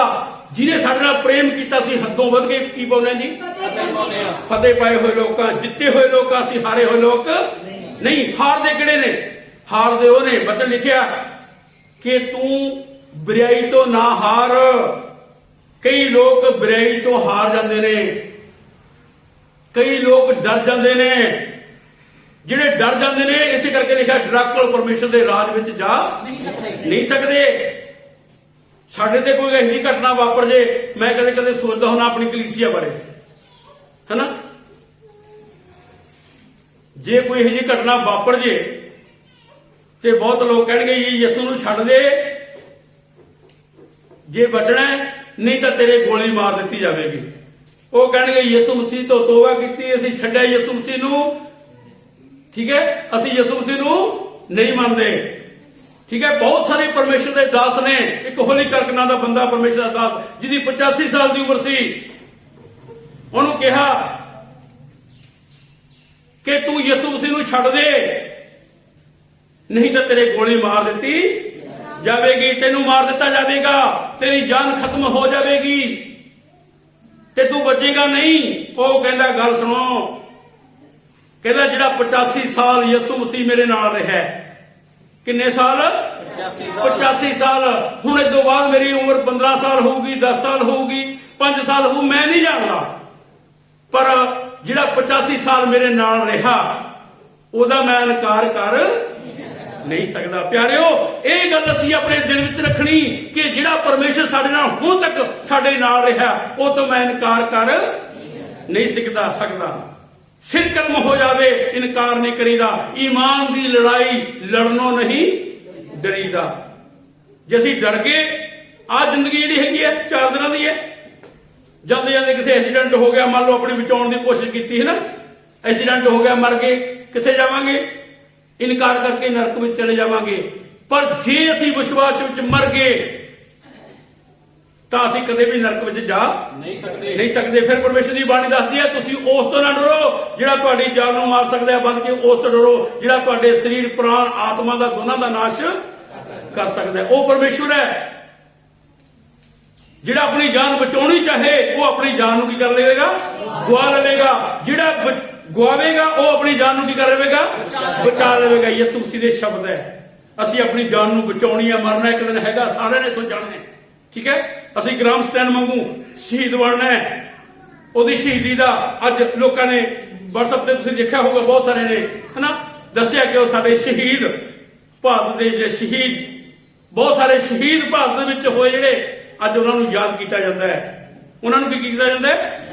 ਜਿਹਨੇ ਸਾਡੇ ਨਾਲ ਪ੍ਰੇਮ ਕੀਤਾ ਸੀ। ਹੱਦੋਂ ਵੱਧ ਕੇ ਕੀ ਪਾਉਣਾ ਜੀ? ਫਤਿਹ ਪਾਏ ਹੋਏ ਲੋਕਾਂ, ਜਿੱਤੇ ਹੋਏ ਲੋਕਾਂ, ਅਸੀਂ ਹਾਰੇ ਹੋਏ ਲੋਕ ਨਹੀਂ। ਹਾਰਦੇ ਕਿਹੜੇ ਨੇ? ਹਾਰਦੇ ਉਹ ਨੇ। ਬਚਨ ਲਿਖਿਆ ਕਿ ਤੂੰ ਬੁਰਾਈ ਤੋਂ ਨਾ ਹਾਰ। ਕਈ ਲੋਕ ਬੁਰਾਈ ਤੋਂ ਹਾਰ ਜਾਂਦੇ ਨੇ, ਕਈ ਲੋਕ ਡਰ ਜਾਂਦੇ ਨੇ। ਜਿਹੜੇ ਡਰ ਜਾਂਦੇ ਨੇ, ਇਸੇ ਕਰਕੇ ਲਿਖਿਆ ਡਰਾਕਲ ਪਰਮੇਸ਼ਰ ਦੇ ਰਾਜ ਵਿੱਚ ਜਾ ਨਹੀਂ ਸਕਦੇ। ਸਾਡੇ ਤੇ ਕੋਈ ਇਹੋ ਜਿਹੀ ਘਟਨਾ ਵਾਪਰ ਜੇ, ਮੈਂ ਕਦੇ ਕਦੇ ਸੋਚਦਾ ਹੁੰਦਾ ਆਪਣੀ ਕਲੀਸਿਆ ਬਾਰੇ, ਹੈਨਾ। ਜੇ ਕੋਈ ਇਹੋ ਜਿਹੀ ਘਟਨਾ ਵਾਪਰ ਜੇ ਤੇ ਬਹੁਤ ਲੋਕ ਕਹਿਣਗੇ ਯਿਸੂ ਨੂੰ ਛੱਡ ਦੇ ਜੇ ਬਚਣਾ, ਨਹੀਂ ਤਾਂ ਤੇਰੇ ਗੋਲੀ ਮਾਰ ਦਿੱਤੀ ਜਾਵੇਗੀ। ਉਹ ਕਹਿਣਗੇ ਯਿਸੂ ਮਸੀਹ ਤੋਂ ਤੋਬਾ ਕੀਤੀ, ਅਸੀਂ ਛੱਡਿਆ ਯਿਸੂ ਮਸੀਹ ਨੂੰ, ਠੀਕ ਹੈ, ਅਸੀਂ ਯਿਸੂ ਮਸੀਹ ਨੂੰ ਨਹੀਂ ਮੰਨਦੇ, ਠੀਕ ਹੈ। ਬਹੁਤ ਸਾਰੇ ਪਰਮੇਸ਼ਰ ਦੇ ਦਾਸ ਨੇ। ਇੱਕ ਹੋਲੀ ਕਰਕ ਨਾਂ ਦਾ ਬੰਦਾ ਪਰਮੇਸ਼ਰ ਦਾ ਦਾਸ, ਜਿਹਦੀ 85 ਸਾਲ ਦੀ ਉਮਰ ਸੀ, ਉਹਨੂੰ ਕਿਹਾ ਕਿ ਤੂੰ ਯਿਸੂ ਮਸੀਹ ਨੂੰ ਛੱਡ ਦੇ, ਨਹੀਂ ਤਾਂ ਤੇਰੇ ਗੋਲੀ ਮਾਰ ਦਿੱਤੀ ਜਾਵੇਗੀ, ਤੈਨੂੰ ਮਾਰ ਦਿੱਤਾ ਜਾਵੇਗਾ, ਤੇਰੀ ਜਾਨ ਖਤਮ ਹੋ ਜਾਵੇਗੀ ਤੇ ਤੂੰ ਬਚੇਗਾ ਨਹੀਂ। ਉਹ ਕਹਿੰਦਾ ਗੱਲ ਸੁਣੋ, ਕਹਿੰਦਾ ਜਿਹੜਾ 85 ਸਾਲ ਯਿਸੂ ਮਸੀਹ ਮੇਰੇ ਨਾਲ ਰਿਹਾ, ਕਿੰਨੇ ਸਾਲ? 85 ਸਾਲ। ਹੁਣ ਇਸ ਤੋਂ ਬਾਅਦ ਮੇਰੀ ਉਮਰ 15 ਸਾਲ ਹੋਊਗੀ, 10 ਸਾਲ ਹੋਊਗੀ, 5 ਸਾਲ ਹੋਊ, ਮੈਂ ਨਹੀਂ ਜਾਣਦਾ। ਪਰ ਜਿਹੜਾ 85 ਸਾਲ ਮੇਰੇ ਨਾਲ ਰਿਹਾ, ਉਹਦਾ ਮੈਂ ਇਨਕਾਰ ਕਰ ਨਹੀਂ ਸਕਦਾ। ਪਿਆਰਿਓ, ਇਹ ਗੱਲ ਅਸੀਂ ਆਪਣੇ ਦਿਲ ਵਿੱਚ ਰੱਖਣੀ ਕਿ ਜਿਹੜਾ ਪਰਮੇਸ਼ਰ ਸਾਡੇ ਨਾਲ ਹੁਣ ਤੱਕ ਸਾਡੇ ਨਾਲ ਰਿਹਾ, ਉਹ ਤੋਂ ਮੈਂ ਇਨਕਾਰ ਕਰ ਨਹੀਂ ਸਕਦਾ। ਸਿਰ ਕਲਮ ਹੋ ਜਾਵੇ, ਇਨਕਾਰ ਨਹੀਂ ਕਰੀਦਾ। ਈਮਾਨ ਦੀ ਲੜਾਈ ਲੜਨੋਂ ਨਹੀਂ ਡਰੀਦਾ। ਜੇ ਅਸੀਂ ਡਰ ਗਏ, ਆਹ ਜ਼ਿੰਦਗੀ ਜਿਹੜੀ ਹੈਗੀ ਹੈ 4 ਦਿਨਾਂ ਦੀ ਹੈ। ਜਾਂਦੇ ਜਾਂਦੇ ਕਿਸੇ ਐਕਸੀਡੈਂਟ ਹੋ ਗਿਆ, ਮੰਨ ਲਓ ਆਪਣੀ ਬਚਾਉਣ ਦੀ ਕੋਸ਼ਿਸ਼ ਕੀਤੀ ਹੈ ਨਾ, ਐਕਸੀਡੈਂਟ ਹੋ ਗਿਆ, ਮਰ ਗਏ, ਕਿੱਥੇ ਜਾਵਾਂਗੇ? ਇਨਕਾਰ ਕਰਕੇ ਨਰਕ ਵਿੱਚ ਚਲੇ ਜਾਵਾਂਗੇ। ਪਰ ਜੇ ਅਸੀਂ ਵਿਸ਼ਵਾਸ ਵਿੱਚ ਮਰ ਗਏ ਤਾਂ ਅਸੀਂ ਕਦੇ ਵੀ ਨਰਕ ਵਿੱਚ ਜਾ ਨਹੀਂ ਸਕਦੇ। ਫਿਰ ਪਰਮੇਸ਼ਰ ਦੀ ਬਾਣੀ ਦੱਸਦੀ ਹੈ, ਤੁਸੀਂ ਉਸ ਤੋਂ ਨਾ ਡਰੋ ਜਿਹੜਾ ਤੁਹਾਡੀ ਜਾਨ ਨੂੰ ਮਾਰ ਸਕਦਾ ਹੈ, ਬਲਕਿ ਉਸ ਤੋਂ ਡਰੋ ਜਿਹੜਾ ਤੁਹਾਡੇ ਸਰੀਰ, ਪ੍ਰਾਣ, ਆਤਮਾ ਦਾ ਦੋਨਾਂ ਦਾ ਨਾਸ਼ ਕਰ ਸਕਦਾ ਹੈ। ਉਹ ਪਰਮੇਸ਼ਰ ਹੈ ਜਿਹੜਾ ਆਪਣੀ ਜਾਨ ਬਚਾਉਣੀ ਚਾਹੇ, ਉਹ ਆਪਣੀ ਜਾਨ ਨੂੰ ਕੀ ਕਰ ਲਵੇਗਾ? ਗਵਾ ਲਵੇਗਾ। ਜਿਹੜਾ ਗਵਾਵੇਗਾ, ਉਹ ਆਪਣੀ ਜਾਨ ਨੂੰ ਕੀ ਕਰ ਲਵੇਗਾ? ਬਚਾ ਲਵੇਗਾ। ਯਿਸੂ ਮਸੀਹ ਦੇ ਸ਼ਬਦ ਹੈ, ਅਸੀਂ ਆਪਣੀ ਜਾਨ ਨੂੰ ਬਚਾਉਣੀ ਹੈ। ਮਰਨਾ ਇੱਕ ਦਿਨ ਹੈਗਾ, ਸਾਰਿਆਂ ਨੇ ਇੱਥੋਂ ਜਾਣਾ ਹੈ, ਠੀਕ ਹੈ। ਅਸੀਂ ਗ੍ਰਾਮ ਸਟੈਂਡ ਵਾਂਗੂ ਸ਼ਹੀਦ ਬਣਨਾ ਹੈ। ਉਹਦੀ ਸ਼ਹੀਦੀ ਦਾ ਅੱਜ ਲੋਕਾਂ ਨੇ WhatsApp ਤੇ ਤੁਸੀਂ ਦੇਖਿਆ ਹੋਊਗਾ, ਬਹੁਤ ਸਾਰੇ ਨੇ ਹਨਾ ਦੱਸਿਆ ਕਿ ਉਹ ਸਾਡੇ ਸ਼ਹੀਦ, ਭਾਰਤ ਦੇਸ਼ ਦੇ ਸ਼ਹੀਦ, ਬਹੁਤ ਸਾਰੇ ਸ਼ਹੀਦ ਭਾਰਤ ਦੇ ਵਿੱਚ ਹੋਏ, ਜਿਹੜੇ ਅੱਜ ਉਹਨਾਂ ਨੂੰ ਯਾਦ ਕੀਤਾ ਜਾਂਦਾ ਹੈ। ਉਹਨਾਂ ਨੂੰ ਕੀ ਕੀਤਾ ਜਾਂਦਾ ਹੈ?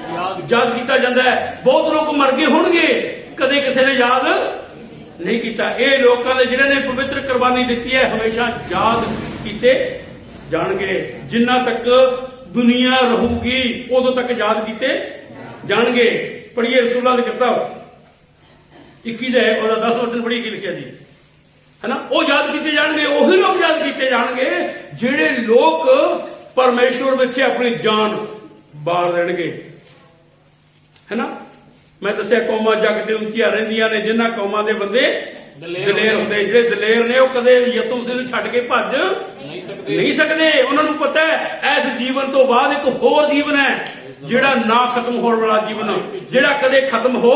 ਯਾਦ ਕੀਤਾ ਜਾਂਦਾ ਹੈ। ਬਹੁਤ ਲੋਕ ਮਰ ਗਏ ਹੋਣਗੇ, ਕਦੇ ਕਿਸੇ ਨੇ ਯਾਦ ਨਹੀਂ ਕੀਤਾ। ਇਹ ਲੋਕਾਂ ਦੇ ਜਿਹੜੇ ਨੇ ਪਵਿੱਤਰ ਕੁਰਬਾਨੀ ਦਿੱਤੀ ਹੈ, ਹਮੇਸ਼ਾ ਯਾਦ ਕੀਤੇ ਜਾਣਗੇ। ਜਿੰਨਾ ਤੱਕ ਦੁਨੀਆ ਰਹੂਗੀ ਉਦੋਂ ਤੱਕ ਯਾਦ ਕੀਤੇ ਜਾਣਗੇ। ਪੜ੍ਹੀਏ ਰਸੂਲਾਂ ਦੀ ਕਿਤਾਬ 21 ਦੇ ਉਹਦਾ 10 ਵਚਨ ਪੜ੍ਹੀਏ ਕੀ ਲਿਖਿਆ ਜੀ, ਹੈ ਨਾ। ਉਹ ਯਾਦ ਕੀਤੇ ਜਾਣਗੇ, ਉਹੀ ਲੋਕ ਯਾਦ ਕੀਤੇ ਜਾਣਗੇ ਜਿਹੜੇ ਲੋਕ ਪਰਮੇਸ਼ਵਰ ਵਿੱਚ ਆਪਣੀ ਜਾਨ ਬਾਰ ਦੇਣਗੇ, ਹੈ ਨਾ। ਮੈਂ ਦੱਸਿਆ ਕੌਮਾਂ ਜੱਗ ਤੇ ਉੱਚੀਆਂ ਰਹਿੰਦੀਆਂ ਨੇ, ਜਿਨ੍ਹਾਂ ਕੌਮਾਂ ਦੇ ਬੰਦੇ ਦਲੇਰ ਹੁੰਦੇ। ਜਿਹੜੇ ਦਲੇਰ ਨੇ ਉਹ ਕਦੇ ਯਿਸੂ ਮਸੀਹ ਨੂੰ ਛੱਡ ਕੇ ਭੱਜ ਨਹੀਂ ਸਕਦੇ। ਉਹਨਾਂ ਨੂੰ ਪਤਾ ਹੈ ਇਸ ਜੀਵਨ ਤੋਂ ਬਾਅਦ ਇੱਕ ਹੋਰ ਜੀਵਨ ਹੈ, ਜਿਹੜਾ ਨਾ ਖਤਮ ਹੋਣ ਵਾਲਾ ਜੀਵਨ, ਜਿਹੜਾ ਕਦੇ ਖਤਮ ਹੋ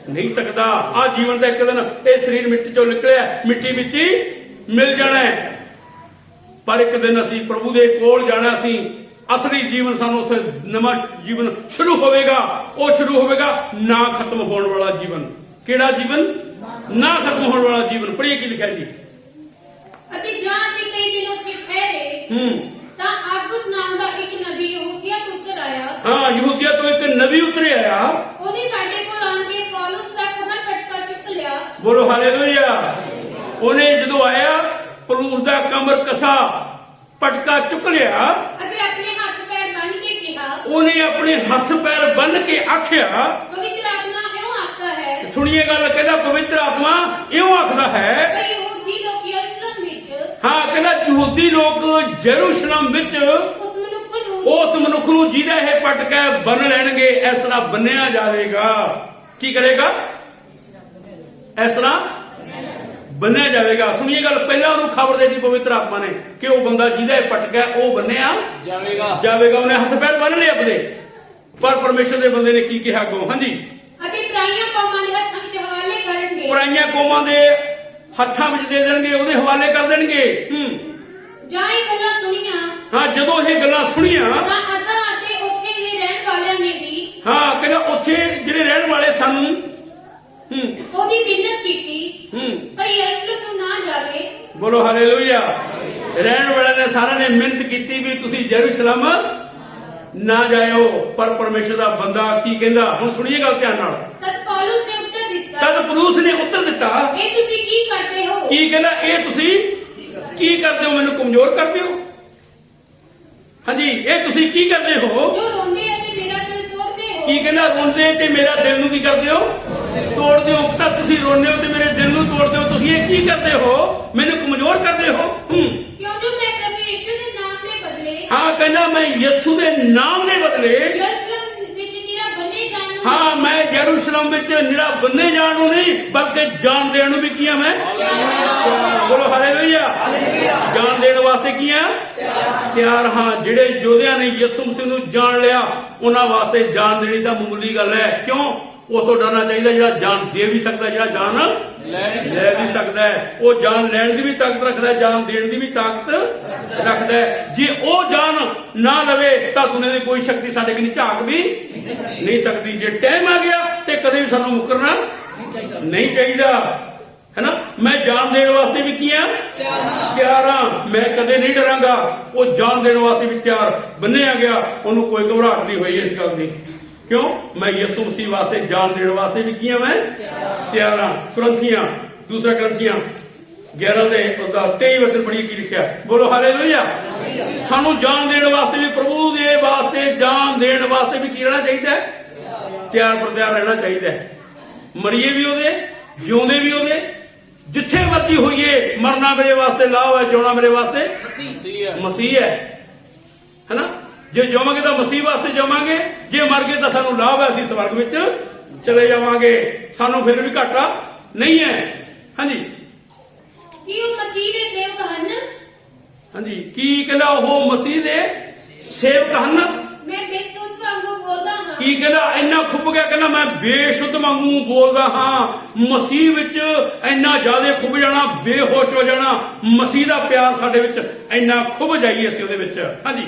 ਨਹੀਂ ਸਕਦਾ। ਆਹ ਜੀਵਨ ਦਾ ਇੱਕ ਦਿਨ ਇਹ ਸਰੀਰ ਮਿੱਟੀ ਚੋਂ ਨਿਕਲਿਆ, ਮਿੱਟੀ ਵਿੱਚ ਹੀ ਮਿਲ ਜਾਣਾ ਹੈ, ਪਰ ਇੱਕ ਦਿਨ ਅਸੀਂ ਪ੍ਰਭੂ ਦੇ ਕੋਲ ਜਾਣਾ। ਅਸੀਂ ਅਸਲੀ ਜੀਵਨ, ਸਾਨੂੰ ਉੱਥੇ ਨਵਾਂ ਜੀਵਨ ਸ਼ੁਰੂ ਹੋਵੇਗਾ। ਉਹ ਸ਼ੁਰੂ ਹੋਵੇਗਾ ਨਾ ਖਤਮ ਹੋਣ ਵਾਲਾ ਜੀਵਨ। ਕਿਹੜਾ ਜੀਵਨ? ਨਾ ਖਤਮ ਹੋਣ ਵਾਲਾ ਜੀਵਨ। ਪੜ੍ਹੀਏ ਕੀ ਲਿਖਿਆ ਜੀ। ਅਤੇ ਜਾਂ ਅਸੀਂ ਕਈ ਦਿਨ ਉੱਥੇ ਠਹਿਰੇ ਤਾਂ ਆਗੁਸ ਨਾਮ ਦਾ ਇੱਕ ਨਬੀ ਯਹੂਦੀਆ ਤੋਂ ਉੱਤਰ ਆਇਆ। ਹਾਂ, ਯਹੂਦੀਆ ਤੋਂ ਇੱਕ ਨਬੀ ਉਤਰ ਆਇਆ। ਉਹਨੇ ਸਾਡੇ ਕੋਲ ਆਣ ਕੇ ਪੌਲੁਸ ਦਾ ਕਮਰ ਪਟਕਾ ਚੁੱਕ ਲਿਆ। ਬੋਲੋ ਹਾਲੇਲੂਇਆ। ਉਹਨੇ ਜਦੋਂ ਆਇਆ ਪੌਲੁਸ ਦਾ ਕਮਰ ਕਸਾ ਪਟਕਾ ਚੁੱਕ ਲਿਆ ਅਤੇ ਆਪਣੇ ਹੱਥ ਪੈਰ ਬੰਨ ਕੇ ਕਿਹਾ। ਉਹਨੇ ਆਪਣੇ ਹੱਥ ਪੈਰ ਬੰਨ ਕੇ ਆਖਿਆ, ਪਵਿੱਤਰ ਆਤਮਾ ਇਉਂ ਆਖਦਾ ਹੈ। ਸੁਣੀਏ ਗੱਲ, ਕਹਿੰਦਾ ਪਵਿੱਤਰ ਆਤਮਾ ਇਉਂ ਆਖਦਾ ਹੈ। ਕਿ ਯਹੂਦੀ ਲੋਕ ਯਰੂਸ਼ਲਮ ਵਿੱਚ, ਹਾਂ, ਕਹਿੰਦਾ ਯਹੂਦੀ ਲੋਕ ਯਰੂਸ਼ਲਮ ਵਿੱਚ ਉਸ ਮਨੁੱਖ ਨੂੰ ਜਿਹਦਾ ਇਹ ਪਟਕਾ ਬੰਨ ਲੈਣਗੇ। ਇਸ ਤਰ੍ਹਾਂ ਬੰਨਿਆ ਜਾਵੇਗਾ। ਕੀ ਕਰੇਗਾ? ਇਸ ਤਰ੍ਹਾਂ ਬੰਨਿਆ ਜਾਵੇਗਾ। ਸੁਣੀਏ ਗੱਲ, ਪਹਿਲਾਂ ਉਹਨੂੰ ਖਬਰ ਦੇ ਦਿੱਤੀ ਪਵਿੱਤਰ ਆਤਮਾ ਨੇ ਕਿ ਉਹ ਬੰਦਾ ਜਿਹਦਾ ਇਹ ਪਟਕਾ ਉਹ ਬੰਨਿਆ ਜਾਵੇਗਾ। ਉਹਨੇ ਹੱਥ ਪੈਰ ਬੰਨ ਲਏ ਆਪਣੇ, ਪਰ ਪਰਮੇਸ਼ਰ ਦੇ ਬੰਦੇ ਨੇ ਕੀ ਕਿਹਾ ਅੱਗੋਂ? ਹਾਂਜੀ, ਅਤੇ ਪਰਾਈਆਂ ਕੌਮਾਂ ਦੇ ਹੱਥਾਂ ਵਿੱਚ ਹਵਾਲੇ ਕਰਨਗੇ। ਪਰਾਈਆਂ ਕੌਮਾਂ ਦੇ ਹੱਥਾਂ ਵਿੱਚ ਦੇ ਦੇਣਗੇ, ਉਹਦੇ ਹਵਾਲੇ ਕਰ ਦੇਣਗੇ। ਜਾਂ ਇਹ ਗੱਲਾਂ ਸੁਣੀਆਂ, ਹਾਂ, ਜਦੋਂ ਇਹ ਗੱਲਾਂ ਸੁਣੀਆਂ ਤਾਂ ਅਸਾਂ ਅਤੇ ਉੱਥੇ ਦੇ ਰਹਿਣ ਵਾਲਿਆਂ ਨੇ ਵੀ, ਹਾਂ, ਕਹਿੰਦਾ ਉੱਥੇ ਜਿਹੜੇ ਰਹਿਣ ਵਾਲੇ ਸਨ ਉਹਦੀ ਮਿਹਨਤ ਕੀਤੀ ਪਰ ਯਰੂਸ਼ਲਮ ਨੂੰ ਨਾ ਜਾਵੇ। ਬੋਲੋ ਹਾਲੇਲੂਇਆ। ਰਹਿਣ ਵਾਲਿਆਂ ਨੇ ਸਾਰਿਆਂ ਨੇ ਮਿਹਨਤ ਕੀਤੀ ਵੀ ਤੁਸੀਂ ਯਰੂਸ਼ਲਮ ਨਾ ਜਾਇਓ, ਪਰ ਪਰਮੇਸ਼ਰ ਦਾ ਬੰਦਾ ਕੀ ਕਹਿੰਦਾ? ਹੁਣ ਸੁਣੀਏ ਗੱਲ ਧਿਆਨ ਨਾਲ। ਤਦ ਪੌਲੁਸ ਨੇ ਉੱਤਰ ਦਿੱਤਾ, ਤਦ ਪੌਲੁਸ ਨੇ ਉੱਤਰ ਦਿੱਤਾ, ਇਹ ਤੁਸੀਂ ਕੀ ਕਰਦੇ ਹੋ? ਕੀ ਕਹਿੰਦਾ? ਇਹ ਤੁਸੀਂ ਕੀ ਕਰਦੇ ਹੋ? ਮੈਨੂੰ ਕਮਜ਼ੋਰ ਕਰਦੇ ਹੋ। ਹਾਂਜੀ, ਇਹ ਤੁਸੀਂ ਕੀ ਕਰਦੇ ਹੋ? ਜੋ ਰੋਂਦੇ ਅਤੇ ਮੇਰਾ ਦਿਲ ਤੋੜਦੇ ਹੋ। ਕੀ ਕਹਿੰਦਾ? ਰੋਂਦੇ ਤੇ ਮੇਰਾ ਦਿਲ ਨੂੰ ਕੀ ਕਰਦੇ ਹੋ? ਤੋੜਦੇ ਹੋ। ਤਾਂ ਤੁਸੀਂ ਰੋਂਦੇ ਹੋ ਤੇ ਮੇਰੇ ਦਿਲ ਨੂੰ ਤੋੜਦੇ ਹੋ। ਤੁਸੀਂ ਇਹ ਕੀ ਕਰਦੇ ਹੋ? ਮੈਨੂੰ ਕਮਜ਼ੋਰ ਕਰਦੇ ਹੋ। ਕਿਉਂ ਜੋ ਮੈਂ ਪ੍ਰਭੂ ਯਿਸੂ ਦੇ ਨਾਮ ਦੇ ਬਦਲੇ, ਹਾਂ, ਕਹਿੰਦਾ ਮੈਂ ਯਿਸੂ ਦੇ ਨਾਮ ਦੇ ਬਦਲੇ, ਯਰੂਸ਼ਲਮ ਵਿੱਚ ਨਿਰਾ ਬੰਨੇ ਜਾਣ ਨੂੰ, ਹਾਂ, ਮੈਂ ਯਰੂਸ਼ਲਮ ਵਿੱਚ ਨਿਰਾ ਬੰਨੇ ਜਾਣ ਨੂੰ ਨਹੀਂ ਬਲਕਿ ਜਾਨ ਦੇਣ ਨੂੰ ਵੀ ਕੀ ਆ ਮੈਂ? ਬੋਲੋ ਹਾਲੇਲੂਇਆ। ਜਾਨ ਦੇਣ ਵਾਸਤੇ ਕੀ ਆ? ਤਿਆਰ ਹਾਂ। ਜਿਹੜੇ ਯੋਧਿਆਂ ਨੇ ਯਿਸੂ ਮਸੀਹ ਨੂੰ ਜਾਣ ਲਿਆ, ਉਹਨਾਂ ਵਾਸਤੇ ਜਾਨ ਦੇਣੀ ਤਾਂ ਮਾਮੂਲੀ ਗੱਲ ਹੈ। ਕਿਉਂ? ਉਸ ਤੋਂ ਡਰਨਾ ਚਾਹੀਦਾ ਜਿਹੜਾ ਜਾਨ ਦੇ ਵੀ ਸਕਦਾ, ਜਿਹੜਾ ਜਾਨ ਲੈ ਵੀ ਸਕਦਾ ਹੈ। ਉਹ ਜਾਨ ਲੈਣ ਦੀ ਵੀ ਤਾਕਤ ਰੱਖਦਾ, ਜਾਨ ਦੇਣ ਦੀ ਵੀ ਤਾਕਤ ਰੱਖਦਾ ਹੈ। ਜੇ ਉਹ ਜਾਨ ਨਾ ਲਵੇ ਤਾਂ ਦੁਨੀਆ ਦੀ ਕੋਈ ਸ਼ਕਤੀ ਸਾਡੇ ਕੋਲ ਝਾਕ ਵੀ ਨਹੀਂ ਸਕਦੀ। ਜੇ ਟਾਈਮ ਆ ਗਿਆ ਤੇ ਕਦੇ ਵੀ ਸਾਨੂੰ ਮੁਕਰਨਾ ਨਹੀਂ ਚਾਹੀਦਾ, ਹੈ ਨਾ। ਮੈਂ ਜਾਨ ਦੇਣ ਵਾਸਤੇ ਵੀ ਕੀ ਆ? ਤਿਆਰ ਹਾਂ। ਮੈਂ ਕਦੇ ਨਹੀਂ ਡਰਾਂਗਾ। ਉਹ ਜਾਨ ਦੇਣ ਵਾਸਤੇ ਵੀ ਤਿਆਰ ਬੰਨਿਆ ਗਿਆ। ਉਹਨੂੰ ਕੋਈ ਘਬਰਾਹਟ ਨਹੀਂ ਹੋਈ ਇਸ ਗੱਲ ਦੀ। ਕਿਉਂ? ਮੈਂ ਯਿਸੂ ਮਸੀਹ ਵਾਸਤੇ ਜਾਨ ਦੇਣ ਵਾਸਤੇ ਵੀ ਕੀ ਆ? ਮੈਂ ਤਿਆਰ ਹਾਂ। ਕੁਰਿੰਥੀਆਂ, ਦੂਸਰਾ ਕੁਰਿੰਥੀਆਂ 11 ਦੇ ਉਸਦਾ 23 ਵਚਨ ਪੜ੍ਹੀਏ ਕੀ ਲਿਖਿਆ। ਬੋਲੋ ਹਾਲੇਲੂਇਆ। ਸਾਨੂੰ ਜਾਨ ਦੇਣ ਵਾਸਤੇ ਵੀ, ਪ੍ਰਭੂ ਦੇ ਵਾਸਤੇ ਜਾਨ ਦੇਣ ਵਾਸਤੇ ਵੀ ਕੀ ਰਹਿਣਾ ਚਾਹੀਦਾ ਹੈ? ਤਿਆਰ ਪਰ ਤਿਆਰ ਰਹਿਣਾ ਚਾਹੀਦਾ ਹੈ। ਮਰੀਏ ਵੀ ਉਹਦੇ, ਜਿਉਂਦੇ ਵੀ ਉਹਦੇ। ਜਿੱਥੇ ਮਰਜੀ ਹੋਈਏ, ਮਰਨਾ ਮੇਰੇ ਵਾਸਤੇ ਲਾਭ ਹੈ, ਜਿਉਣਾ ਮੇਰੇ ਵਾਸਤੇ ਮਸੀਹ ਹੈ ਨਾ। ਜੇ ਜਿਵਾਂਗੇ ਤਾਂ ਮਸੀਹ ਵਾਸਤੇ ਜਾਵਾਂਗੇ, ਜੇ ਮਰ ਗਏ ਤਾਂ ਸਾਨੂੰ ਲਾਭ ਹੈ, ਅਸੀਂ ਸਵਰਗ ਵਿੱਚ ਚਲੇ ਜਾਵਾਂਗੇ। ਸਾਨੂੰ ਫਿਰ ਵੀ ਘਾਟਾ ਨਹੀਂ ਹੈ। ਹਾਂਜੀ, ਕੀ ਉਹ ਮਸੀਹ ਦੇ ਸੇਵਕ ਹਨ? ਹਾਂਜੀ, ਕੀ ਕਹਿੰਦਾ? ਉਹ ਮਸੀਹ ਦੇ ਸੇਵਕ ਹਨ। ਮੈਂ ਬੇਸੁੱਧ ਵਾਂਗੂ ਬੋਲਦਾ ਹਾਂ। ਕੀ ਕਹਿੰਦਾ? ਇੰਨਾ ਖੁੱਭ ਗਿਆ, ਕਹਿੰਦਾ ਮੈਂ ਬੇਸ਼ੁੱਧ ਵਾਂਗੂ ਬੋਲਦਾ ਹਾਂ। ਮਸੀਹ ਵਿੱਚ ਇੰਨਾ ਜ਼ਿਆਦਾ ਖੁੱਭ ਜਾਣਾ, ਬੇਹੋਸ਼ ਹੋ ਜਾਣਾ। ਮਸੀਹ ਦਾ ਪਿਆਰ ਸਾਡੇ ਵਿੱਚ ਇੰਨਾ ਖੁੱਭ ਜਾਈਏ ਅਸੀਂ ਉਹਦੇ ਵਿੱਚ। ਹਾਂਜੀ,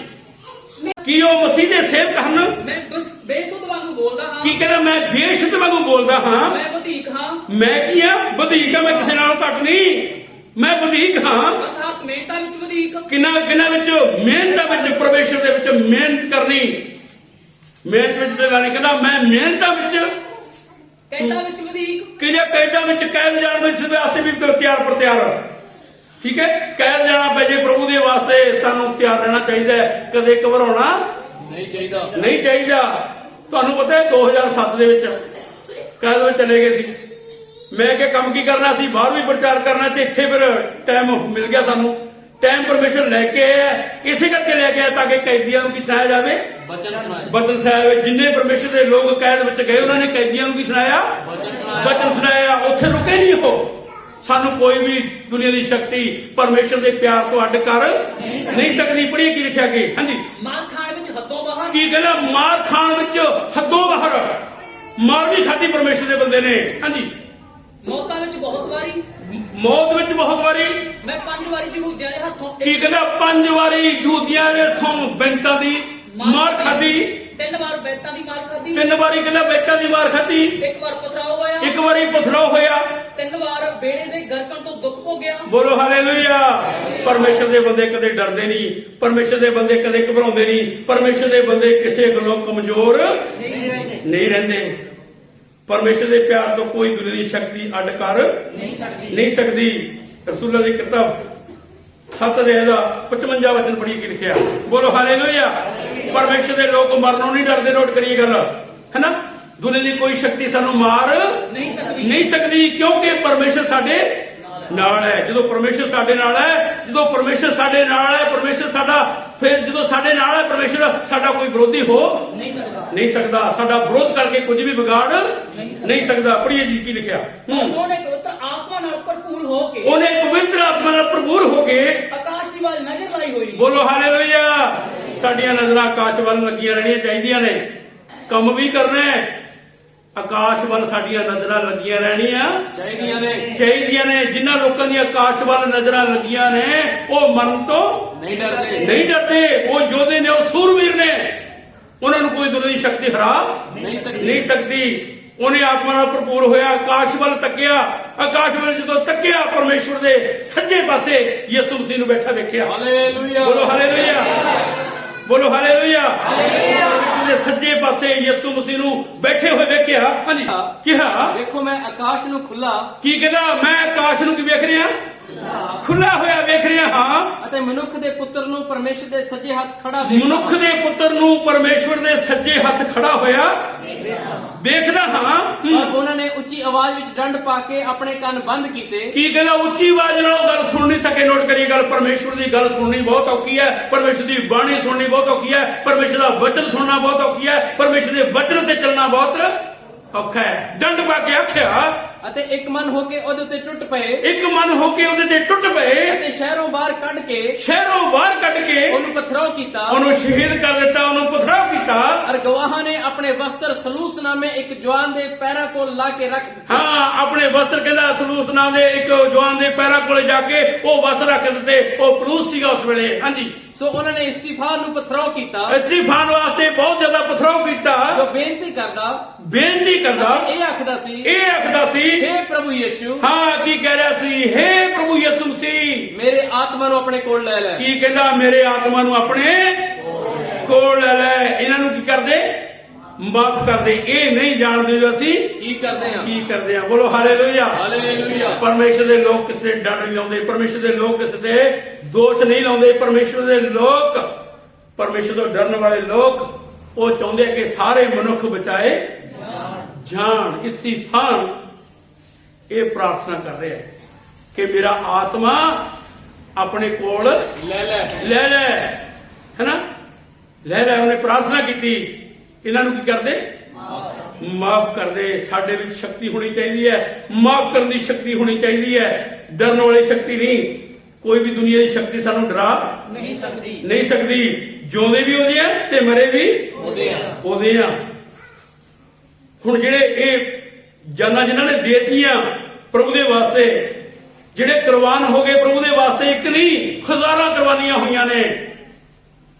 ਕੀ ਉਹ ਮਸੀਹ ਦੇ ਸੇਵਕ ਹਨ? ਮੈਂ ਬੇਸੁੱਧ ਵਾਂਗੂ ਬੋਲਦਾ ਹਾਂ। ਕੀ ਕਹਿੰਦਾ? ਮੈਂ ਬੇਸ਼ੁੱਧ ਵਾਂਗੂ ਬੋਲਦਾ ਹਾਂ। ਮੈਂ ਵਧੇਕ ਹਾਂ। ਮੈਂ ਕੀ ਆ? ਵਧੇਕ ਹਾਂ। ਮੈਂ ਕਿਸੇ ਨਾਲੋਂ ਘੱਟ ਨਹੀਂ, ਮੈਂ ਵਧੇਕ ਹਾਂ। ਅਰਥਾਤ ਮਿਹਨਤਾਂ ਵਿੱਚ ਵਧੇਕ। ਕਿੰਨਾ ਵਿੱਚ? ਮਿਹਨਤਾਂ ਵਿੱਚ, ਪਰਮੇਸ਼ਰ ਦੇ ਵਿੱਚ ਮਿਹਨਤ ਕਰਨੀ। ਮਿਹਨਤ ਵਿੱਚ ਤੇ ਲਾਣੀ। ਕਹਿੰਦਾ ਮੈਂ ਮਿਹਨਤਾਂ ਵਿੱਚ, ਕੈਦਾਂ ਵਿੱਚ ਵਧੇਕ। ਕਿਹੜੇ ਕੈਦਾਂ ਵਿੱਚ, ਕੈਦ ਜਾਣ ਵਿੱਚ ਵਾਸਤੇ ਵੀ ਤਿਆਰ ਪਰ ਤਿਆਰ। ਠੀਕ ਹੈ, ਕੈਦ ਜਾਣਾ ਪੈ ਜੇ ਪ੍ਰਭੂ ਦੇ ਵਾਸਤੇ ਸਾਨੂੰ ਤਿਆਰ ਰਹਿਣਾ ਚਾਹੀਦਾ ਹੈ, ਕਦੇ ਘਬਰਾਉਣਾ ਨਹੀਂ ਚਾਹੀਦਾ। ਤੁਹਾਨੂੰ ਪਤਾ ਹੈ 2007 ਦੇ ਵਿੱਚ ਕੈਦ ਵਿੱਚ ਚਲੇ ਗਏ ਸੀ। ਮੈਂ ਕਿਹਾ ਕੰਮ ਕੀ ਕਰਨਾ ਸੀ, ਬਾਹਰ ਵੀ ਪ੍ਰਚਾਰ ਕਰਨਾ ਤੇ ਇੱਥੇ ਫਿਰ ਟਾਈਮ ਮਿਲ ਗਿਆ ਸਾਨੂੰ। ਟਾਈਮ ਪਰਮੇਸ਼ਰ ਲੈ ਕੇ ਆਇਆ, ਇਸੇ ਕਰਕੇ ਲੈ ਕੇ ਆਇਆ ਤਾਂ ਕਿ ਕੈਦੀਆਂ ਨੂੰ ਕੀ ਸੁਣਾਇਆ ਜਾਵੇ, ਬਚਨ ਸੁਣਾਇਆ। ਜਿੰਨੇ ਪਰਮੇਸ਼ਰ ਦੇ ਲੋਕ ਕੈਦ ਵਿੱਚ ਗਏ ਉਹਨਾਂ ਨੇ ਕੈਦੀਆਂ ਨੂੰ ਕੀ ਸੁਣਾਇਆ, ਬਚਨ ਸੁਣਾਇਆ। ਉੱਥੇ ਰੁਕੇ ਨਹੀਂ ਉਹ। ਸਾਨੂੰ ਕੋਈ ਵੀ ਦੁਨੀਆ ਦੀ ਸ਼ਕਤੀ ਪਰਮੇਸ਼ਰ ਦੇ ਪਿਆਰ ਤੋਂ ਅੱਡ ਕਰ ਨਹੀਂ ਸਕਦੀ। ਪੜ੍ਹੀਏ ਕੀ ਲਿਖਿਆ ਕਿ ਹਾਂਜੀ, ਮਾਰ ਖਾਣ ਵਿੱਚ ਹੱਦੋਂ ਬਾਹਰ। ਕੀ ਕਹਿੰਦਾ, ਮਾਰ ਖਾਣ ਵਿੱਚ ਹੱਦੋਂ ਬਾਹਰ। ਮਾਰ ਵੀ ਖਾਧੀ ਪਰਮੇਸ਼ਰ ਦੇ ਬੰਦੇ ਨੇ। ਹਾਂਜੀ, ਮੌਤਾਂ ਵਿੱਚ ਬਹੁਤ ਵਾਰੀ। ਮੌਤ ਵਿੱਚ ਬਹੁਤ ਵਾਰੀ। ਮੈਂ 5 ਵਾਰੀ ਯਹੂਦੀਆਂ ਦੇ ਹੱਥੋਂ। ਕੀ ਕਹਿੰਦਾ, 5 ਵਾਰੀ ਯਹੂਦੀਆਂ ਦੇ ਹੱਥੋਂ ਬੈਂਤਾਂ ਦੀ ਮਾਰ ਖਾਧੀ। 3 ਵਾਰ ਬੈਤਾਂ ਦੀ ਮਾਰ ਖਾਧੀ। 3 ਵਾਰੀ ਕਹਿੰਦਾ ਬੈਂਤਾਂ ਦੀ ਮਾਰ ਖਾਧੀ। 1 ਵਾਰ ਪਥਰਾਓ ਹੋਇਆ। 1 ਵਾਰੀ ਪਥਰਾਓ ਹੋਇਆ। 3 ਵਾਰ ਬੇੜੇ ਦੇ ਗਰਕਣ ਤੋਂ ਦੁੱਖ ਭੋਗਿਆ। ਬੋਲੋ ਹਾਲੇਲੂਇਆ। ਪਰਮੇਸ਼ਰ ਦੇ ਬੰਦੇ ਕਦੇ ਡਰਦੇ ਨਹੀਂ, ਪਰਮੇਸ਼ਰ ਦੇ ਬੰਦੇ ਕਦੇ ਘਬਰਾਉਂਦੇ ਨਹੀਂ, ਪਰਮੇਸ਼ਰ ਦੇ ਬੰਦੇ ਕਿਸੇ ਗੱਲੋਂ ਕਮਜ਼ੋਰ ਨਹੀਂ ਰਹਿੰਦੇ। ਪਰਮੇਸ਼ਰ ਦੇ ਪਿਆਰ ਤੋਂ ਕੋਈ ਦੁਨੀਆ ਦੀ ਸ਼ਕਤੀ ਅੱਡ ਕਰ ਨਹੀਂ ਸਕਦੀ। ਰਸੂਲਾਂ ਦੀ ਕਿਤਾਬ 7 ਅਧਿਆਇ ਦਾ 55 ਵਚਨ ਪੜ੍ਹੀ ਕੀ ਲਿਖਿਆ। ਬੋਲੋ ਹਾਲੇਲੂਇਆ। ਪਰਮੇਸ਼ਰ ਦੇ ਲੋਕ ਮਰਨੋਂ ਨਹੀਂ ਡਰਦੇ। ਨੋਟ ਕਰੀਏ ਗੱਲ, ਹੈਨਾ। ਦੁਨੀਆ ਦੀ ਕੋਈ ਸ਼ਕਤੀ ਸਾਨੂੰ ਮਾਰ ਨਹੀਂ ਸਕਦੀ ਕਿਉਂਕਿ ਪਰਮੇਸ਼ਰ ਸਾਡੇ ਨਾਲ ਹੈ। ਜਦੋਂ ਪਰਮੇਸ਼ਰ ਸਾਡੇ ਨਾਲ ਹੈ, ਜਦੋਂ ਪਰਮੇਸ਼ਰ ਸਾਡੇ ਨਾਲ ਹੈ, ਪਰਮੇਸ਼ਰ ਸਾਡਾ, ਫਿਰ ਜਦੋਂ ਸਾਡੇ ਨਾਲ ਹੈ ਪਰਮੇਸ਼ਰ, ਸਾਡਾ ਕੋਈ ਵਿਰੋਧੀ ਹੋ ਨਹੀਂ ਸਕਦਾ। ਸਾਡਾ ਵਿਰੋਧ ਕਰਕੇ ਕੁਝ ਵੀ ਵਿਗਾੜ ਨਹੀਂ ਸਕਦਾ। ਪੜ੍ਹੀਏ ਜੀ ਕੀ ਲਿਖਿਆ। ਉਹਨੇ ਪਵਿੱਤਰ ਆਤਮਾ ਨਾਲ ਭਰਪੂਰ ਹੋ ਕੇ। ਉਹਨੇ ਪਵਿੱਤਰ ਆਤਮਾ ਨਾਲ ਭਰਪੂਰ ਹੋ ਕੇ ਆਕਾਸ਼ ਦੀ ਵੱਲ ਨਜ਼ਰ ਲਾਈ ਹੋਈ। ਬੋਲੋ ਹਾਲੇਲੂਇਆ। ਸਾਡੀਆਂ ਨਜ਼ਰਾਂ ਆਕਾਸ਼ ਵੱਲ ਲੱਗੀਆਂ ਰਹਿਣੀਆਂ ਚਾਹੀਦੀਆਂ ਨੇ। ਕੰਮ ਵੀ ਕਰਨਾ ਹੈ, ਆਕਾਸ਼ ਵੱਲ ਸਾਡੀਆਂ ਨਜ਼ਰਾਂ ਲੱਗੀਆਂ ਰਹਿਣੀਆਂ ਚਾਹੀਦੀਆਂ ਨੇ। ਜਿਨ੍ਹਾਂ ਲੋਕਾਂ ਦੀਆਂ ਆਕਾਸ਼ ਵੱਲ ਨਜ਼ਰਾਂ ਲੱਗੀਆਂ ਨੇ ਉਹ ਮਰਨ ਤੋਂ ਨਹੀਂ ਡਰਦੇ। ਉਹ ਯੋਧੇ ਨੇ, ਉਹ ਸੂਰਵੀਰ ਨੇ। ਉਹਨਾਂ ਨੂੰ ਕੋਈ ਦੁਨੀਆ ਦੀ ਸ਼ਕਤੀ ਹਰਾ ਨਹੀਂ ਸਕਦੀ। ਉਹਨੇ ਆਤਮਾ ਨਾਲ ਭਰਪੂਰ ਹੋਇਆ, ਆਕਾਸ਼ ਵੱਲ ਤੱਕਿਆ। ਆਕਾਸ਼ ਵੱਲ ਜਦੋਂ ਤੱਕਿਆ, ਪਰਮੇਸ਼ਵਰ ਦੇ ਸੱਜੇ ਪਾਸੇ ਯਿਸੂ ਮਸੀਹ ਨੂੰ ਬੈਠਾ ਵੇਖਿਆ। ਹਾਲੇਲੂਇਆ। ਬੋਲੋ ਹਾਲੇਲੂਇਆ। ਬੋਲੋ ਹਾਲੇਲੂਇਆ। ਪਰਮੇਸ਼ਰ ਦੇ ਸੱਜੇ ਪਾਸੇ ਯਿਸੂ ਮਸੀਹ ਨੂੰ ਬੈਠੇ ਹੋਏ ਵੇਖਿਆ। ਹਾਂਜੀ, ਕਿਹਾ ਵੇਖੋ ਮੈਂ ਆਕਾਸ਼ ਨੂੰ ਖੁੱਲਾ। ਕੀ ਕਹਿੰਦਾ, ਮੈਂ ਆਕਾਸ਼ ਨੂੰ ਕੀ ਵੇਖ ਰਿਹਾ, ਖੁੱਲਾ ਹੋਇਆ ਵੇਖ ਰਿਹਾ ਹਾਂ। ਅਤੇ ਮਨੁੱਖ ਦੇ ਪੁੱਤਰ ਨੂੰ ਪਰਮੇਸ਼ਰ ਦੇ ਸੱਜੇ ਹੱਥ ਖੜਾ ਮਨੁੱਖ ਦੇ ਪੁੱਤਰ ਨੂੰ ਪਰਮੇਸ਼ਵਰ ਦੇ ਸੱਜੇ ਹੱਥ ਖੜਾ ਹੋਇਆ ਵੇਖਦਾ ਹਾਂ। ਪਰ ਉਹਨਾਂ ਨੇ ਉੱਚੀ ਆਵਾਜ਼ ਵਿੱਚ ਡੰਡ ਪਾ ਕੇ ਆਪਣੇ ਕੰਨ ਬੰਦ ਕੀਤੇ। ਕੀ ਕਹਿੰਦਾ, ਉੱਚੀ ਆਵਾਜ਼ ਨਾਲ ਉਹ ਗੱਲ ਸੁਣ ਨਹੀਂ ਸਕੇ। ਨੋਟ ਕਰੀਏ ਗੱਲ, ਪਰਮੇਸ਼ਵਰ ਦੀ ਗੱਲ ਸੁਣਨੀ ਬਹੁਤ ਔਖੀ ਹੈ। ਪਰਮੇਸ਼ਰ ਦੀ ਬਾਣੀ ਸੁਣਨੀ ਬਹੁਤ ਔਖੀ ਹੈ। ਪਰਮੇਸ਼ਰ ਦਾ ਵਚਨ ਸੁਣਨਾ ਬਹੁਤ ਔਖੀ ਹੈ। ਪਰਮੇਸ਼ਰ ਦੇ ਵਚਨ ਤੇ ਚੱਲਣਾ ਬਹੁਤ ਔਖਾ ਹੈ। ਡੰਡ ਪਾ ਕੇ ਆਖਿਆ ਅਤੇ ਇੱਕ ਮਨ ਹੋ ਕੇ ਉਹਦੇ ਉੱਤੇ ਟੁੱਟ ਪਏ। ਇੱਕ ਮਨ ਹੋ ਕੇ ਉਹਦੇ ਤੇ ਟੁੱਟ ਪਏ। ਅਤੇ ਸ਼ਹਿਰੋਂ ਬਾਹਰ ਕੱਢ ਕੇ ਉਹਨੂੰ ਪਥਰਾਓ ਕੀਤਾ। ਉਹਨੂੰ ਸ਼ਹੀਦ ਕਰ ਦਿੱਤਾ, ਉਹਨੂੰ ਪਥਰਾਓ ਕੀਤਾ। ਔਰ ਗਵਾਹਾਂ ਨੇ ਆਪਣੇ ਵਸਤਰ ਸਲੂਸ ਨਾਮੇ ਇੱਕ ਜਵਾਨ ਦੇ ਪੈਰਾਂ ਕੋਲ ਲਾ ਕੇ ਰੱਖ ਦਿੱਤੇ। ਹਾਂ, ਆਪਣੇ ਵਸਤਰ ਕਹਿੰਦਾ ਸਲੂਸ ਨਾਮ ਦੇ ਇੱਕ ਜਵਾਨ ਦੇ ਪੈਰਾਂ ਕੋਲੇ ਜਾ ਕੇ ਉਹ ਵਸਤਰ ਰੱਖ ਦਿੱਤੇ। ਉਹ ਪਲੂਸ ਸੀਗਾ ਉਸ ਵੇਲੇ। ਹਾਂਜੀ, ਸੋ ਉਹਨਾਂ ਨੇ ਇਸਤੀਫਾਨ ਨੂੰ ਪਥਰਾਓ ਕੀਤਾ। ਇਸਤੀਫਾਨ ਵਾਸਤੇ ਬਹੁਤ ਜ਼ਿਆਦਾ ਪਥਰਾਓ ਕੀਤਾ। ਜੋ ਬੇਨਤੀ ਕਰਦਾ ਅਤੇ ਇਹ ਆਖਦਾ ਸੀ, हे ਪ੍ਰਭੂ ਯਿਸੂ। ਹਾਂ, ਕੀ ਕਹਿ ਰਿਹਾ ਸੀ, हे ਪ੍ਰਭੂ ਯਿਸੂ ਮਸੀਹ, ਮੇਰੇ ਆਤਮਾ ਨੂੰ ਆਪਣੇ ਕੋਲ ਲੈ ਲੈ। ਕੀ ਕਹਿੰਦਾ, ਮੇਰੇ ਆਤਮਾ ਨੂੰ ਆਪਣੇ ਕੋਲ ਲੈ ਲੈ। ਇਹਨਾਂ ਨੂੰ ਕੀ ਕਰਦੇ, ਮਾਫ ਕਰਦੇ। ਇਹ ਨਹੀਂ ਜਾਣਦੇ ਜੋ ਅਸੀਂ ਕੀ ਕਰਦੇ ਹਾਂ। ਬੋਲੋ ਹਾਲੇਲੂਇਆ। ਹਾਲੇਲੂਇਆ। ਪਰਮੇਸ਼ਰ ਦੇ ਲੋਕ ਕਿਸੇ ਦੇ ਡੰਡ ਨਹੀਂ ਲਾਉਂਦੇ। ਪਰਮੇਸ਼ਰ ਦੇ ਲੋਕ ਕਿਸੇ ਦੇ ਦੋਸ਼ ਨਹੀਂ ਲਾਉਂਦੇ। ਪਰਮੇਸ਼ਰ ਦੇ ਲੋਕ, ਪਰਮੇਸ਼ਰ ਤੋਂ ਡਰਨ ਵਾਲੇ ਲੋਕ, ਉਹ ਚਾਹੁੰਦੇ ਕਿ ਸਾਰੇ ਮਨੁੱਖ ਬਚਾਏ ਜਾਣ। ਇਸਤੀਫਾਨ ਇਹ ਪ੍ਰਾਰਥਨਾ ਕਰ ਰਿਹਾ ਹੈ ਕਿ ਮੇਰਾ ਆਤਮਾ ਆਪਣੇ ਕੋਲ ਲੈ ਲੈ, ਹੈਨਾ, ਲੈ ਲੈ। ਉਹਨੇ ਪ੍ਰਾਰਥਨਾ ਕੀਤੀ। ਇਹਨਾਂ ਨੂੰ ਕੀ ਕਰਦੇ, ਮਾਫ ਕਰਦੇ। ਸਾਡੇ ਵਿੱਚ ਸ਼ਕਤੀ ਹੋਣੀ ਚਾਹੀਦੀ ਹੈ, ਮਾਫ ਕਰਨ ਦੀ ਸ਼ਕਤੀ ਹੋਣੀ ਚਾਹੀਦੀ ਹੈ, ਡਰਨ ਵਾਲੀ ਸ਼ਕਤੀ ਨਹੀਂ। ਕੋਈ ਵੀ ਦੁਨੀਆ ਦੀ ਸ਼ਕਤੀ ਸਾਨੂੰ ਡਰਾ ਨਹੀਂ ਸਕਦੀ। ਜਿਉਂਦੇ ਵੀ ਉਹਦੇ ਆ ਤੇ ਮਰੇ ਵੀ ਉਹਦੇ ਆ। ਹੁਣ ਜਿਹੜੇ ਇਹ ਜਾਨਾਂ ਜਿਨ੍ਹਾਂ ਨੇ ਦੇਤੀਆਂ ਪ੍ਰਭੂ ਦੇ ਵਾਸਤੇ, ਜਿਹੜੇ ਕੁਰਬਾਨ ਹੋ ਗਏ ਪ੍ਰਭੂ ਦੇ ਵਾਸਤੇ, ਇੱਕ ਨਹੀਂ ਹਜ਼ਾਰਾਂ ਕੁਰਬਾਨੀਆਂ ਹੋਈਆਂ ਨੇ।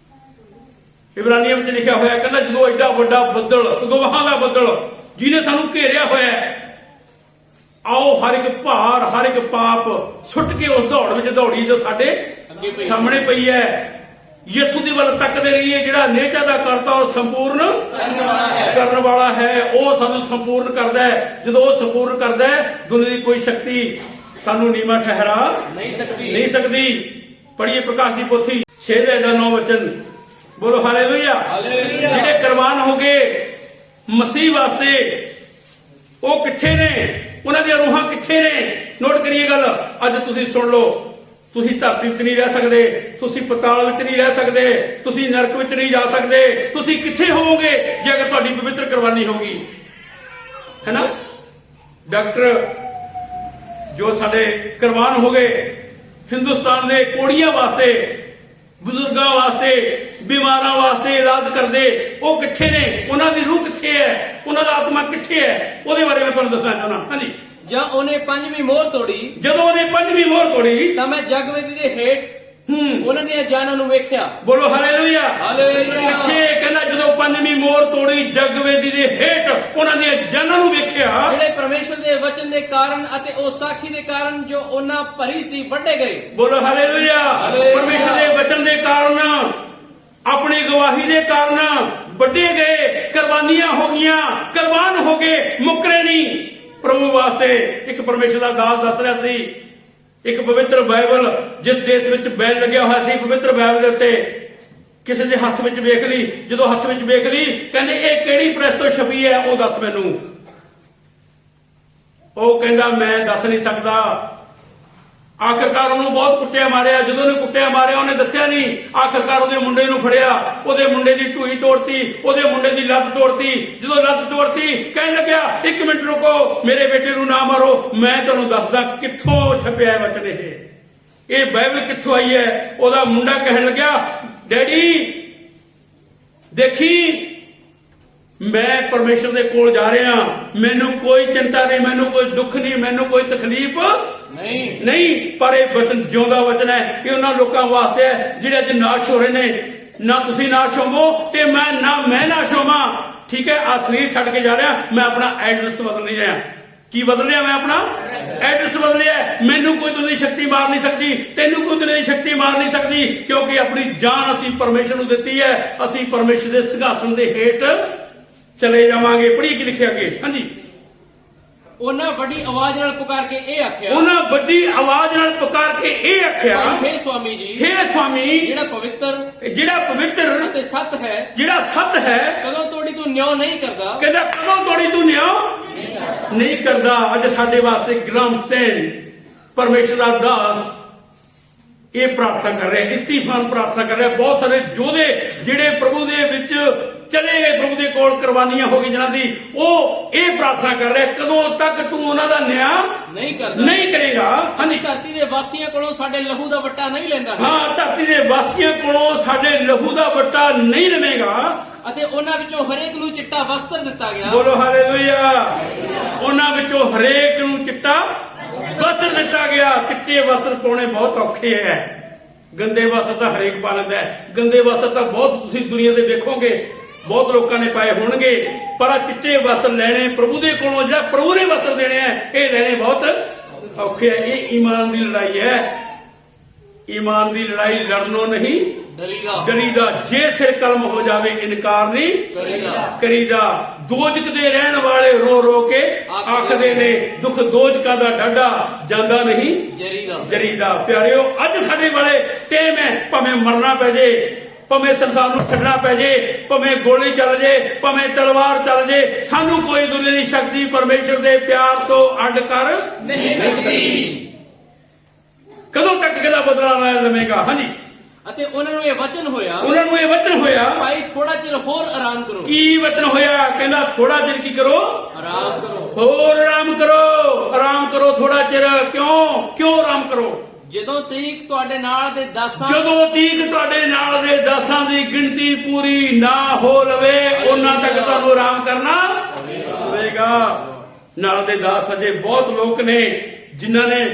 ਇਬਰਾਨੀਆਂ ਵਿੱਚ ਲਿਖਿਆ ਹੋਇਆ, ਕਹਿੰਦਾ ਜਦੋਂ ਐਡਾ ਵੱਡਾ ਬੱਦਲ, ਗਵਾਹਾਂ ਦਾ ਬੱਦਲ ਜਿਹਨੇ ਸਾਨੂੰ ਘੇਰਿਆ ਹੋਇਆ, ਆਓ ਹਰ ਇੱਕ ਭਾਰ, ਹਰ ਇੱਕ ਪਾਪ ਸੁੱਟ ਕੇ ਉਸ ਦੌੜ ਵਿੱਚ ਦੌੜੀ ਜੋ ਸਾਡੇ ਸਾਹਮਣੇ ਪਈ ਹੈ। ਯਿਸੂ ਦੀ ਵੱਲ ਤੱਕਦੇ ਰਹੀਏ, ਜਿਹੜਾ ਨੇਚਾ ਦਾ ਕਰਤਾ ਔਰ ਸੰਪੂਰਨ ਕਰਨ ਵਾਲਾ ਹੈ। ਉਹ ਸਾਨੂੰ ਸੰਪੂਰਨ ਕਰਦਾ ਹੈ। ਜਦੋਂ ਉਹ ਸੰਪੂਰਨ ਕਰਦਾ ਹੈ, ਦੁਨੀਆ ਦੀ ਕੋਈ ਸ਼ਕਤੀ ਸਾਨੂੰ ਨੀਵਾਂ ਠਹਿਰਾ नहीं सकती। नहीं सकती। पढ़िए प्रकाश की पोथी 6:9 वचन। बोलो हालेलुया। हालेलुया। ਜਿਹੜੇ ਕੁਰਬਾਨ ਹੋ ਗਏ ਮਸੀਹ ਵਾਸਤੇ ਉਹ ਕਿੱਥੇ ਨੇ? ਉਹਨਾਂ ਦੀਆਂ ਰੂਹਾਂ ਕਿੱਥੇ ਨੇ? ਨੋਟ ਕਰੀਏ ਗੱਲ। ਅੱਜ ਤੁਸੀਂ ਸੁਣ ਲਓ। ਤੁਸੀਂ ਧਰਤੀ ਵਿੱਚ ਨਹੀਂ ਰਹਿ ਸਕਦੇ, ਤੁਸੀਂ ਪਤਾਲ ਵਿੱਚ ਨਹੀਂ ਰਹਿ ਸਕਦੇ, ਤੁਸੀਂ ਨਰਕ ਵਿੱਚ ਨਹੀਂ ਜਾ ਸਕਦੇ। ਤੁਸੀਂ ਕਿੱਥੇ ਹੋਵੋਗੇ ਜੇ ਅਗਰ ਤੁਹਾਡੀ ਪਵਿੱਤਰ ਕੁਰਬਾਨੀ ਹੋਗੀ? ਹੈ ਨਾ? ਡਾਕਟਰ ਜੋ ਸਾਡੇ ਕੁਰਬਾਨ ਹੋ ਗਏ ਹਿੰਦੁਸਤਾਨ ਦੇ ਕੋੜੀਆਂ ਵਾਸਤੇ, ਬਜ਼ੁਰਗਾਂ ਵਾਸਤੇ, ਬਿਮਾਰਾਂ ਵਾਸਤੇ ਇਲਾਜ ਕਰਦੇ, ਉਹ ਕਿੱਥੇ ਨੇ? ਉਹਨਾਂ ਦੀ ਰੂਹ ਕਿੱਥੇ ਹੈ? ਉਹਨਾਂ ਦਾ ਆਤਮਾ ਕਿੱਥੇ ਹੈ? ਉਹਦੇ ਬਾਰੇ ਮੈਂ ਤੁਹਾਨੂੰ ਦੱਸਣਾ ਚਾਹੁੰਦਾ। ਹਾਂਜੀ। जब उन्हें पंजवीं मोहर तोड़ी ਜਦੋਂ ਉਹਨੇ ਪੰਜਵੀਂ ਮੋਹਰ ਤੋੜੀ ਤਾਂ ਮੈਂ ਜਗਵੇਦੀ ਦੇ ਹੇਠ ਉਹਨਾਂ ਦੀਆਂ ਜਾਨਾਂ ਨੂੰ ਵੇਖਿਆ। ਬੋਲੋ ਹਾਲੇਲੂਇਆ। ਹਾਲੇਲੂਇਆ। ਇੱਥੇ ਕਹਿੰਦਾ ਜਦੋਂ ਪੰਜਵੀਂ ਮੋਹਰ ਤੋੜੀ ਜਗਵੇਦੀ ਦੇ ਹੇਠ ਉਹਨਾਂ ਦੀਆਂ ਜਾਨਾਂ ਨੂੰ ਵੇਖਿਆ। ਜਿਹੜੇ ਪਰਮੇਸ਼ਰ ਦੇ ਵਚਨ ਦੇ ਕਾਰਨ ਅਤੇ ਉਹ ਸਾਖੀ ਦੇ ਕਾਰਨ ਜੋ ਉਹਨਾਂ ਭਰੀ ਸੀ ਵੱਡੇ ਗਏ। ਬੋਲੋ ਹਾਲੇਲੂਇਆ। ਹਾਲੇਲੂਇਆ। ਪਰਮੇਸ਼ਰ ਦੇ ਵਚਨ ਦੇ ਕਾਰਨ, ਆਪਣੀ ਗਵਾਹੀ ਦੇ ਕਾਰਨ ਵੱਡੇ ਗਏ, ਕੁਰਬਾਨੀਆਂ ਹੋ ਗਈਆਂ, ਕੁਰਬਾਨ ਹੋ ਗਏ, ਮੁੱਕਰੇ ਨਹੀਂ ਪ੍ਰਭੂ ਵਾਸਤੇ। ਇੱਕ ਪਰਮੇਸ਼ਰ ਦਾ ਦਾਸ ਦੱਸ ਰਿਹਾ ਸੀ, ਇੱਕ ਪਵਿੱਤਰ ਬਾਈਬਲ ਜਿਸ ਦੇਸ਼ ਵਿੱਚ ਬੈਨ ਲੱਗਿਆ ਹੋਇਆ ਸੀ ਪਵਿੱਤਰ ਬਾਈਬਲ ਦੇ ਉੱਤੇ, ਕਿਸੇ ਦੇ ਹੱਥ ਵਿੱਚ ਵੇਖ ਲਈ। ਜਦੋਂ ਹੱਥ ਵਿੱਚ ਵੇਖ ਲਈ ਕਹਿੰਦੇ ਇਹ ਕਿਹੜੀ ਪ੍ਰੈਸ ਤੋਂ ਛਪੀ ਹੈ? ਉਹ ਦੱਸ ਮੈਨੂੰ। ਉਹ ਕਹਿੰਦਾ ਮੈਂ ਦੱਸ ਨਹੀਂ ਸਕਦਾ। ਆਖਰਕਾਰ ਉਹਨੂੰ ਬਹੁਤ ਕੁੱਟਿਆ ਮਾਰਿਆ। ਜਦੋਂ ਉਹਨੇ ਕੁੱਟਿਆ ਮਾਰਿਆ ਉਹਨੇ ਦੱਸਿਆ ਨਹੀਂ। ਆਖਰਕਾਰ ਉਹਦੇ ਮੁੰਡੇ ਨੂੰ ਫੜਿਆ, ਉਹਦੇ ਮੁੰਡੇ ਦੀ ਢੂਈ ਤੋੜਤੀ, ਉਹਦੇ ਮੁੰਡੇ ਦੀ ਲੱਤ ਤੋੜਤੀ। ਜਦੋਂ ਲੱਤ ਤੋੜਤੀ ਕਹਿਣ ਲੱਗਿਆ 1 ਮਿੰਟ ਰੁਕੋ, ਮੇਰੇ ਬੇਟੇ ਨੂੰ ਨਾ ਮਾਰੋ, ਮੈਂ ਤੁਹਾਨੂੰ ਦੱਸਦਾ ਕਿੱਥੋਂ ਛਪਿਆ ਹੈ ਵਚਨ। ਇਹ ਬਾਈਬਲ ਕਿੱਥੋਂ ਆਈ ਹੈ? ਉਹਦਾ ਮੁੰਡਾ ਕਹਿਣ ਲੱਗਿਆ ਡੈਡੀ ਦੇਖੀ ਮੈਂ ਪਰਮੇਸ਼ਰ ਦੇ ਕੋਲ ਜਾ ਰਿਹਾ, ਮੈਨੂੰ ਕੋਈ ਚਿੰਤਾ ਨਹੀਂ, ਮੈਨੂੰ ਕੋਈ ਦੁੱਖ ਨਹੀਂ, ਮੈਨੂੰ ਕੋਈ ਤਕਲੀਫ ਨਹੀਂ। ਪਰ ਇਹ ਵਚਨ ਜਿਉਂਦਾ ਵਚਨ ਹੈ। ਇਹ ਉਹਨਾਂ ਲੋਕਾਂ ਵਾਸਤੇ ਹੈ ਜਿਹੜੇ ਅੱਜ ਨਾਸ਼ ਹੋ ਰਹੇ ਨੇ। ਨਾ ਤੁਸੀਂ ਨਾਸ਼ ਹੋਵੋ ਤੇ ਮੈਂ ਨਾਸ਼ ਹੋਵਾਂ। ਠੀਕ ਹੈ, ਆ ਸਰੀਰ ਛੱਡ ਕੇ ਜਾ ਰਿਹਾ, ਮੈਂ ਆਪਣਾ ਐਡਰੈਸ ਬਦਲ ਨਹੀਂ ਰਿਹਾ। ਕੀ ਬਦਲ ਲਿਆ? ਮੈਂ ਆਪਣਾ ਐਡਰੈਸ ਬਦਲ ਲਿਆ। ਮੈਨੂੰ ਕੋਈ ਦੁਨੀਆ ਦੀ ਸ਼ਕਤੀ ਮਾਰ ਨਹੀਂ ਸਕਦੀ, ਤੈਨੂੰ ਕੋਈ ਦੁਨੀਆ ਦੀ ਸ਼ਕਤੀ ਮਾਰ ਨਹੀਂ ਸਕਦੀ, ਕਿਉਂਕਿ ਆਪਣੀ ਜਾਨ ਅਸੀਂ ਪਰਮੇਸ਼ਰ ਨੂੰ ਦਿੱਤੀ ਹੈ। ਅਸੀਂ ਪਰਮੇਸ਼ਰ ਦੇ ਸਿੰਘਾਸਣ ਦੇ ਹੇਠ ਚਲੇ ਜਾਵਾਂਗੇ। ਪੜ੍ਹੀਏ ਕੀ ਲਿਖਿਆ ਅੱਗੇ। ਹਾਂਜੀ। ਉਹਨਾਂ ਵੱਡੀ ਆਵਾਜ਼ ਨਾਲ ਪੁਕਾਰ ਕੇ ਇਹ ਆਖਿਆ। ਉਹਨਾਂ ਵੱਡੀ ਆਵਾਜ਼ ਨਾਲ ਪੁਕਾਰ ਕੇ ਇਹ ਆਖਿਆ, ਹੇ ਸਵਾਮੀ ਜੀ, ਹੇ ਸਵਾਮੀ, ਜਿਹੜਾ ਪਵਿੱਤਰ ਅਤੇ ਸੱਤ ਹੈ, ਜਿਹੜਾ ਸੱਤ ਹੈ, ਕਦੋਂ ਤੋੜੀ ਤੂੰ ਨਿਉ ਨਹੀਂ ਕਰਦਾ। ਕਹਿੰਦਾ ਕਦੋਂ ਤੋੜੀ ਤੂੰ ਨਿਉ ਨਹੀਂ ਕਰਦਾ। ਅੱਜ ਸਾਡੇ ਵਾਸਤੇ ਗ੍ਰਾਮਸਟੈਨ ਪਰਮੇਸ਼ਰ ਦਾ ਦਾਸ ਇਹ ਪ੍ਰਾਰਥਨਾ ਕਰ ਰਿਹਾ, ਇਸਤੀਫਾਨ ਪ੍ਰਾਰਥਨਾ ਕਰ ਰਿਹਾ। ਬਹੁਤ ਸਾਰੇ ਯੋਧੇ ਜਿਹੜੇ ਪ੍ਰਭੂ ਦੇ ਵਿੱਚ ਚਲੇ ਗਏ, ਪ੍ਰਭੂ ਦੇ ਕੋਲ ਕੁਰਬਾਨੀਆਂ ਹੋ ਗਈ ਜਿਨ੍ਹਾਂ ਦੀ, ਉਹ ਇਹ ਪ੍ਰਾਰਥਨਾ ਕਰ ਰਿਹਾ ਕਦੋਂ ਤੱਕ ਤੂੰ ਉਹਨਾਂ ਦਾ ਨਿਆਂ ਨਹੀਂ ਕਰੇਗਾ। ਹਾਂਜੀ। ਧਰਤੀ ਦੇ ਵਾਸੀਆਂ ਕੋਲੋਂ ਸਾਡੇ ਲਹੂ ਦਾ ਵੱਟਾ ਨਹੀਂ ਲੈਂਦਾ। ਹਾਂ, ਧਰਤੀ ਦੇ ਵਾਸੀਆਂ ਕੋਲੋਂ ਸਾਡੇ ਲਹੂ ਦਾ ਵੱਟਾ ਨਹੀਂ ਲਵੇਗਾ। ਅਤੇ ਉਹਨਾਂ ਵਿੱਚੋਂ ਹਰੇਕ ਨੂੰ ਚਿੱਟਾ ਵਸਤਰ ਦਿੱਤਾ ਗਿਆ। ਬੋਲੋ ਹਾਲੇਲੂਇਆ। ਉਹਨਾਂ ਵਿੱਚੋਂ ਹਰੇਕ ਨੂੰ ਚਿੱਟਾ ਵਸਤਰ ਦਿੱਤਾ ਗਿਆ। ਚਿੱਟੇ ਵਸਤਰ ਪਾਉਣੇ ਬਹੁਤ ਔਖੇ ਹੈ। ਗੰਦੇ ਵਸਤਰ ਤਾਂ ਹਰੇਕ ਪਾ ਲੈਂਦਾ ਹੈ। ਗੰਦੇ ਵਸਤਰ ਤਾਂ ਬਹੁਤ ਤੁਸੀਂ ਦੁਨੀਆ ਦੇ ਵੇਖੋਗੇ, ਬਹੁਤ ਲੋਕਾਂ ਨੇ ਪਾਏ ਹੋਣਗੇ, ਪਰ ਆ ਚਿੱਟੇ ਵਸਤਰ ਲੈਣੇ ਪ੍ਰਭੂ ਦੇ ਕੋਲੋਂ, ਜਿਹੜਾ ਪ੍ਰਭੂ ਨੇ ਵਸਤਰ ਦੇਣੇ ਆ, ਇਹ ਲੈਣੇ ਬਹੁਤ ਔਖੇ ਹੈ। ਇਹ ਈਮਾਨ ਦੀ ਲੜਾਈ ਹੈ। ਈਮਾਨ ਦੀ ਲੜਾਈ ਲੜਨੋਂ ਨਹੀਂ ਡਰੀਦਾ। ਜੇ ਸਿਰ ਕਲਮ ਹੋ ਜਾਵੇ ਇਨਕਾਰ ਨਹੀਂ ਕਰੀਦਾ। ਦੋਜਕ ਦੇ ਰਹਿਣ ਵਾਲੇ ਰੋ ਰੋ ਕੇ ਆਖਦੇ ਨੇ ਦੁੱਖ ਦੋਜਕਾਂ ਦਾ ਡਾਢਾ ਜਾਂਦਾ ਨਹੀਂ ਜਰੀਦਾ। ਪਿਆਰਿਓ, ਅੱਜ ਸਾਡੇ ਵਾਲੇ ਟਾਈਮ ਹੈ, ਭਾਵੇਂ ਮਰਨਾ ਪੈ ਜੇ, ਭਾਵੇਂ ਸੰਸਾਰ ਨੂੰ ਛੱਡਣਾ ਪੈ ਜੇ, ਭਾਵੇਂ ਗੋਲੀ ਚੱਲ ਜੇ, ਭਾਵੇਂ ਤਲਵਾਰ ਚੱਲ ਜੇ, ਸਾਨੂੰ ਕੋਈ ਦੁਨੀਆ ਦੀ ਸ਼ਕਤੀ ਪਰਮੇਸ਼ਰ ਦੇ ਪਿਆਰ ਤੋਂ ਅੱਡ ਕਰ ਨਹੀਂ ਸਕਦੀ। ਕਦੋਂ ਤੱਕ ਇਹਦਾ ਬਦਲਾ ਲੈ ਲਵੇਗਾ? ਹਾਂਜੀ। ਅਤੇ ਉਹਨਾਂ ਨੂੰ ਇਹ ਵਚਨ ਹੋਇਆ, ਭਾਈ ਥੋੜਾ ਚਿਰ ਹੋਰ ਆਰਾਮ ਕਰੋ। ਕੀ ਵਚਨ ਹੋਇਆ? ਕਹਿੰਦਾ ਥੋੜਾ ਚਿਰ ਕੀ ਕਰੋ? ਆਰਾਮ ਕਰੋ। ਹੋਰ ਆਰਾਮ ਕਰੋ। ਆਰਾਮ ਕਰੋ ਥੋੜਾ ਚਿਰ। ਕਿਉਂ ਆਰਾਮ ਕਰੋ? ਜਦੋਂ ਤੀਕ ਤੁਹਾਡੇ ਨਾਲ ਦੇ ਦਾਸਾਂ ਦੀ ਗਿਣਤੀ ਪੂਰੀ ਨਾ ਹੋ ਲਵੇ, ਉਹਨਾਂ ਤੱਕ ਤੁਹਾਨੂੰ ਆਰਾਮ ਕਰਨਾ ਪਵੇਗਾ। ਨਾਲ ਦੇ ਦਾਸ ਅਜੇ ਬਹੁਤ ਲੋਕ ਨੇ ਜਿਨ੍ਹਾਂ ਨੇ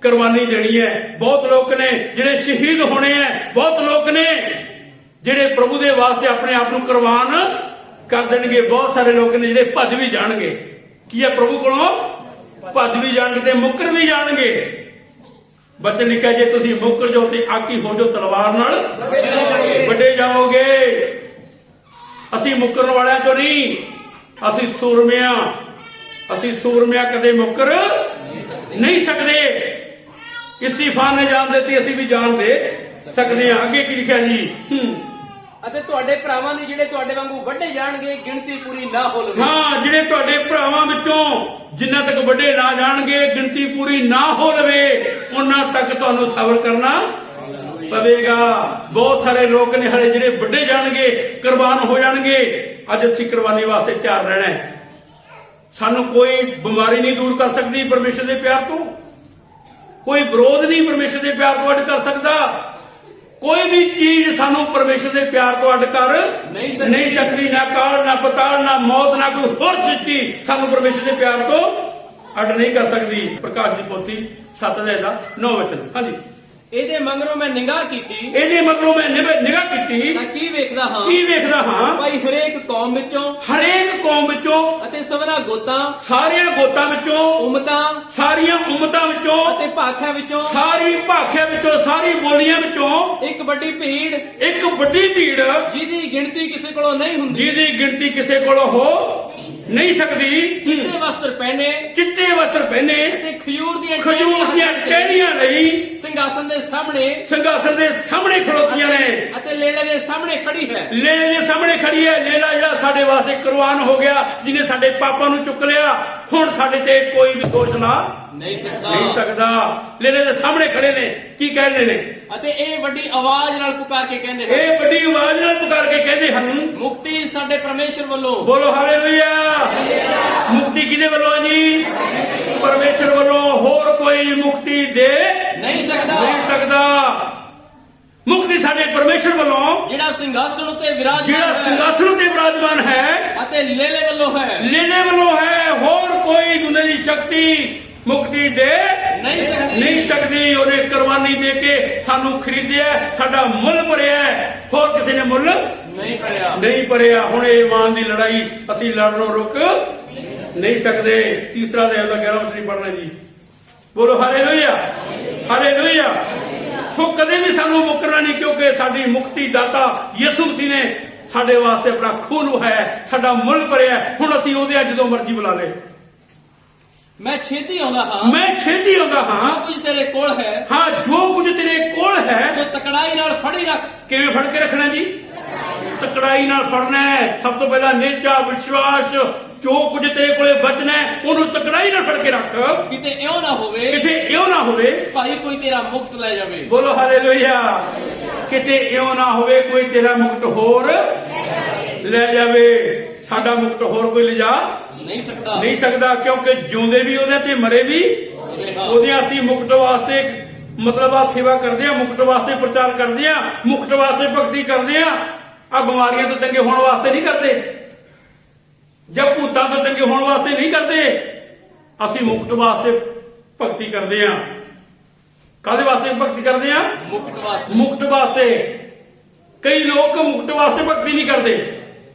ਕੁਰਬਾਨੀ ਦੇਣੀ ਹੈ। ਬਹੁਤ ਲੋਕ ਨੇ ਜਿਹੜੇ ਸ਼ਹੀਦ ਹੋਣੇ ਹੈ। ਬਹੁਤ ਲੋਕ ਨੇ ਜਿਹੜੇ ਪ੍ਰਭੂ ਦੇ ਵਾਸਤੇ ਆਪਣੇ ਆਪ ਨੂੰ ਕੁਰਬਾਨ ਕਰ ਦੇਣਗੇ। ਬਹੁਤ ਸਾਰੇ ਲੋਕ ਨੇ ਜਿਹੜੇ ਭੱਜ ਵੀ ਜਾਣਗੇ। ਕੀ ਹੈ? ਪ੍ਰਭੂ ਕੋਲੋਂ ਭੱਜ ਵੀ ਜਾਣਗੇ ਤੇ ਮੁੱਕਰ ਵੀ ਜਾਣਗੇ। ਬਚਨ ਲਿਖਿਆ, ਜੇ ਤੁਸੀਂ ਮੁੱਕਰ ਜਾਓ ਤੇ ਆਕੀ ਹੋ ਜਾਓ, ਤਲਵਾਰ ਨਾਲ ਵੱਡੇ ਜਾਓਗੇ। ਅਸੀਂ ਮੁੱਕਰਨ ਵਾਲਿਆਂ ਚੋਂ ਨਹੀਂ, ਅਸੀਂ ਸੂਰਮਿਆਂ ਕਦੇ ਮੁੱਕਰ ਨਹੀਂ ਸਕਦੇ। ਇਸਤੀਫਾ ਨੇ ਜਾਣ ਦਿੱਤੀ, ਅਸੀਂ ਵੀ ਜਾਣ ਦੇ ਸਕਦੇ ਹਾਂ। ਅੱਗੇ ਕੀ ਲਿਖਿਆ ਜੀ? ਅਤੇ ਤੁਹਾਡੇ ਭਰਾਵਾਂ ਦੀ ਜਿਹੜੇ ਤੁਹਾਡੇ ਵਾਂਗੂ ਵੱਡੇ ਜਾਣਗੇ ਗਿਣਤੀ ਪੂਰੀ ਨਾ ਹੋ ਲਵੇ। ਹਾਂ, ਜਿਹੜੇ ਤੁਹਾਡੇ ਭਰਾਵਾਂ ਵਿੱਚੋਂ ਜਿੰਨਾ ਤੱਕ ਵੱਡੇ ਨਾ ਜਾਣਗੇ, ਗਿਣਤੀ ਪੂਰੀ ਨਾ ਹੋ ਲਵੇ, ਉਹਨਾਂ ਤੱਕ ਤੁਹਾਨੂੰ ਸਬਰ ਕਰਨਾ ਪਵੇਗਾ। ਬਹੁਤ ਸਾਰੇ ਲੋਕ ਨੇ ਹਲੇ ਜਿਹੜੇ ਵੱਡੇ ਜਾਣਗੇ, ਕੁਰਬਾਨ ਹੋ ਜਾਣਗੇ। ਅੱਜ ਅਸੀਂ ਕੁਰਬਾਨੀ ਵਾਸਤੇ ਤਿਆਰ ਰਹਿਣਾ ਹੈ। ਸਾਨੂੰ ਕੋਈ ਬਿਮਾਰੀ ਨਹੀਂ ਦੂਰ ਕਰ ਸਕਦੀ ਪਰਮੇਸ਼ਰ ਦੇ ਪਿਆਰ ਤੋਂ, ਕੋਈ ਵਿਰੋਧ ਨਹੀਂ ਪਰਮੇਸ਼ਰ ਦੇ ਪਿਆਰ ਤੋਂ ਅੱਡ ਕਰ ਸਕਦਾ। ਕੋਈ ਵੀ ਚੀਜ਼ ਸਾਨੂੰ ਪਰਮੇਸ਼ਰ ਦੇ ਪਿਆਰ ਤੋਂ ਅੱਡ ਕਰ ਨਹੀਂ ਸਕਦੀ। ਨਾ ਕਾਲ, ਨਾ ਪਤਾਲ, ਨਾ ਮੌਤ, ਨਾ ਕੋਈ ਹੋਰ ਸ੍ਰਿਸ਼ਟੀ ਸਾਨੂੰ ਪਰਮੇਸ਼ਰ ਦੇ ਪਿਆਰ ਤੋਂ ਅੱਡ ਨਹੀਂ ਕਰ ਸਕਦੀ। ਪ੍ਰਕਾਸ਼ ਦੀ ਪੋਥੀ 7 ਅਧਿਆਇ ਦਾ 9 ਵਚਨ। ਹਾਂਜੀ, ਇਹਦੇ ਮਗਰੋਂ ਮੈਂ ਨਿਗਾਹ ਕੀਤੀ ਇਹਦੇ ਮਗਰੋਂ ਮੈਂ ਨਿਗਾਹ ਕੀਤੀ ਤਾਂ ਕੀ ਵੇਖਦਾ ਹਾਂ? ਕੀ ਵੇਖਦਾ ਹਾਂ? ਭਾਈ ਹਰੇਕ ਕੌਮ ਵਿੱਚੋਂ, ਹਰੇਕ ਕੌਮ ਵਿੱਚੋਂ, ਅਤੇ ਸਭਨਾ ਗੋਤਾਂ, ਸਾਰੀਆਂ ਗੋਤਾਂ ਵਿੱਚੋਂ, ਉਮਤਾਂ ਸਾਰੀਆਂ ਉਮਤਾਂ ਵਿੱਚੋਂ, ਅਤੇ ਭਾਖਿਆਂ ਵਿੱਚੋਂ ਸਾਰੀ ਭਾਖਿਆਂ ਵਿੱਚੋਂ, ਸਾਰੀ ਬੋਲੀਆਂ ਵਿੱਚੋਂ ਇੱਕ ਵੱਡੀ ਭੀੜ, ਇੱਕ ਵੱਡੀ ਭੀੜ, ਜਿਹਦੀ ਗਿਣਤੀ ਕਿਸੇ ਕੋਲੋਂ ਨਹੀਂ ਹੁੰਦੀ, ਜਿਹਦੀ ਗਿਣਤੀ ਕਿਸੇ ਕੋਲੋਂ ਹੋ ਨਹੀਂ ਸਕਦੀ, ਚਿੱਟੇ ਵਸਤਰ ਪਹਿਨੇ ਚਿੱਟੇ ਵਸਤਰ ਪਹਿਨੇ, ਅਤੇ ਖਜੂਰ ਦੀਆਂ ਖਜੂਰ ਦੀਆਂ ਟਹਿਣੀਆਂ ਲਈ ਸਿੰਘਾਸਨ ਦੇ ਸਾਹਮਣੇ ਸਿੰਘਾਸਨ ਦੇ ਸਾਹਮਣੇ ਖੜੋਤੀਆਂ ਨੇ। ਅਤੇ ਲੇਲੇ ਦੇ ਸਾਹਮਣੇ ਖੜੀ ਹੈ। ਲੇਲੇ ਦੇ ਸਾਹਮਣੇ ਖੜੀ ਹੈ। ਲੇਲਾ ਜਿਹੜਾ ਸਾਡੇ ਵਾਸਤੇ ਕੁਰਬਾਨ ਹੋ ਗਿਆ, ਜਿਹਨੇ ਸਾਡੇ ਪਾਪਾਂ ਨੂੰ ਚੁੱਕ ਲਿਆ, ਹੁਣ ਸਾਡੇ ਤੇ ਕੋਈ ਵੀ ਦੋਸ਼ ਲਾ ਨਹੀਂ ਨਹੀਂ ਸਕਦਾ। ਲੇਲੇ ਦੇ ਸਾਹਮਣੇ ਖੜੇ ਨੇ। ਕੀ ਕਹਿੰਦੇ ਨੇ? ਅਤੇ ਇਹ ਵੱਡੀ ਆਵਾਜ਼ ਨਾਲ ਪੁਕਾਰ ਕੇ ਕਹਿੰਦੇ ਹਨ, ਇਹ ਵੱਡੀ ਆਵਾਜ਼ ਨਾਲ ਪੁਕਾਰ ਕੇ ਕਹਿੰਦੇ ਹਨ, ਮੁਕਤੀ ਸਾਡੇ ਪਰਮੇਸ਼ਰ ਵੱਲੋਂ। ਬੋਲੋ ਹਾਲੇਲੂਇਆ। ਮੁਕਤੀ ਕਿਹਦੇ ਵੱਲੋਂ ਹੈ ਜੀ? ਪਰਮੇਸ਼ਰ ਵੱਲੋਂ। ਹੋਰ ਕੋਈ ਮੁਕਤੀ ਦੇ ਨਹੀਂ ਸਕਦਾ। ਨਹੀਂ ਸਕਦਾ। ਮੁਕਤੀ ਸਾਡੇ ਪਰਮੇਸ਼ਰ ਵੱਲੋਂ, ਜਿਹੜਾ ਸਿੰਘਾਸਨ ਉੱਤੇ ਜਿਹੜਾ ਵਿਰਾਜਮਾਨ ਹੈ ਸਿੰਘਾਸਨ ਉੱਤੇ ਵਿਰਾਜਮਾਨ ਹੈ, ਅਤੇ ਲੇਲੇ ਵੱਲੋਂ ਹੈ। ਲੇਲੇ ਵੱਲੋਂ ਹੈ। ਹੋਰ ਕੋਈ ਦੁਨੀਆ ਦੀ ਸ਼ਕਤੀ ਮੁਕਤੀ ਦੇ ਨਹੀਂ ਸਕਦੀ। ਨਹੀਂ ਸਕਦੀ। ਉਹਨੇ ਕੁਰਬਾਨੀ ਦੇ ਕੇ ਸਾਨੂੰ ਖਰੀਦਿਆ, ਸਾਡਾ ਮੁੱਲ ਭਰਿਆ। ਹੋਰ ਕਿਸੇ ਨੇ ਮੁੱਲ ਨਹੀਂ ਭਰਿਆ। ਨਹੀਂ ਭਰਿਆ। ਹੁਣ ਇਹ ਇਮਾਨ ਦੀ ਲੜਾਈ ਅਸੀਂ ਲੜਨੋਂ ਰੁਕ ਨਹੀਂ ਸਕਦੇ। ਤੀਸਰਾ ਅਧਿਆਇ ਦਾ 11ਵਾਂ ਵਚਨ ਪੜ੍ਹਨਾ ਜੀ। ਬੋਲੋ ਹਾਲੇਲੂਇਆ, ਹਾਲੇਲੂਇਆ। ਸੋ ਕਦੇ ਵੀ ਸਾਨੂੰ ਮੁਕਰਨਾ ਨਹੀਂ, ਕਿਉਂਕਿ ਸਾਡੀ ਮੁਕਤੀ ਦਾਤਾ ਯਿਸੂ ਮਸੀਹ ਨੇ ਸਾਡੇ ਵਾਸਤੇ ਆਪਣਾ ਖੂਨ ਵਹਾਇਆ, ਸਾਡਾ ਮੁੱਲ ਭਰਿਆ। ਹੁਣ ਅਸੀਂ ਉਹਦੇ ਜਦੋਂ ਮਰਜ਼ੀ ਬੁਲਾ ਲੇ। ਮੈਂ ਛੇਤੀ ਆਉਂਦਾ ਹਾਂ। ਮੈਂ ਛੇਤੀ ਆਉਂਦਾ ਹਾਂ। ਜੋ ਕੁਝ ਤੇਰੇ ਕੋਲ ਹੈ, ਹਾਂ, ਜੋ ਕੁਝ ਤੇਰੇ ਕੋਲ ਹੈ, ਸੋ ਤਕੜਾਈ ਨਾਲ ਫੜੀ ਰੱਖ। ਕਿਵੇਂ ਫੜ ਕੇ ਰੱਖਣਾ ਜੀ? ਤਕੜਾਈ ਨਾਲ ਫੜਨਾ ਹੈ। ਸਭ ਤੋਂ ਪਹਿਲਾਂ ਨਿਹਚਾ, ਵਿਸ਼ਵਾਸ, ਜੋ ਕੁਝ ਤੇਰੇ ਕੋਲੇ ਬਚਣਾ ਹੈ, ਉਹਨੂੰ ਤਕੜਾਈ ਨਾਲ ਫੜ ਕੇ ਰੱਖ। ਕਿਤੇ ਇਉਂ ਨਾ ਹੋਵੇ ਕਿਤੇ ਇਉਂ ਨਾ ਹੋਵੇ, ਭਾਈ ਕੋਈ ਤੇਰਾ ਮੁਕਤ ਲੈ ਜਾਵੇ। ਬੋਲੋ ਹਾਲੇਲੂਇਆ। ਕਿਤੇ ਇਉਂ ਨਾ ਹੋਵੇ ਕੋਈ ਤੇਰਾ ਮੁਕਤ ਹੋਰ ਲੈ ਜਾਵੇ। ਸਾਡਾ ਮੁਕਤ ਹੋਰ ਕੋਈ ਲਿਜਾ ਨਹੀਂ ਸਕਦਾ। ਨਹੀਂ ਸਕਦਾ, ਕਿਉਂਕਿ ਜਿਉਂਦੇ ਵੀ ਉਹਦੇ ਤੇ ਮਰੇ ਵੀ ਉਹਦੇ। ਅਸੀਂ ਮੁਕਤ ਵਾਸਤੇ ਮਤਲਬ ਆ ਸੇਵਾ ਕਰਦੇ ਆ, ਮੁਕਤ ਵਾਸਤੇ ਪ੍ਰਚਾਰ ਕਰਦੇ ਆ, ਮੁਕਤ ਵਾਸਤੇ ਭਗਤੀ ਕਰਦੇ ਆ। ਆ ਬਿਮਾਰੀਆਂ ਤੋਂ ਚੰਗੇ ਹੋਣ ਵਾਸਤੇ ਨਹੀਂ ਕਰਦੇ, ਜਾਂ ਭੂਤਾਂ ਤੋਂ ਚੰਗੇ ਹੋਣ ਵਾਸਤੇ ਨਹੀਂ ਕਰਦੇ। ਅਸੀਂ ਮੁਕਤ ਵਾਸਤੇ ਭਗਤੀ ਕਰਦੇ ਆ। ਕਾਹਦੇ ਵਾਸਤੇ ਭਗਤੀ ਕਰਦੇ ਆ? ਮੁਕਤ ਵਾਸਤੇ। ਮੁਕਤ ਵਾਸਤੇ। ਕਈ ਲੋਕ ਮੁਕਤ ਵਾਸਤੇ ਭਗਤੀ ਨਹੀਂ ਕਰਦੇ,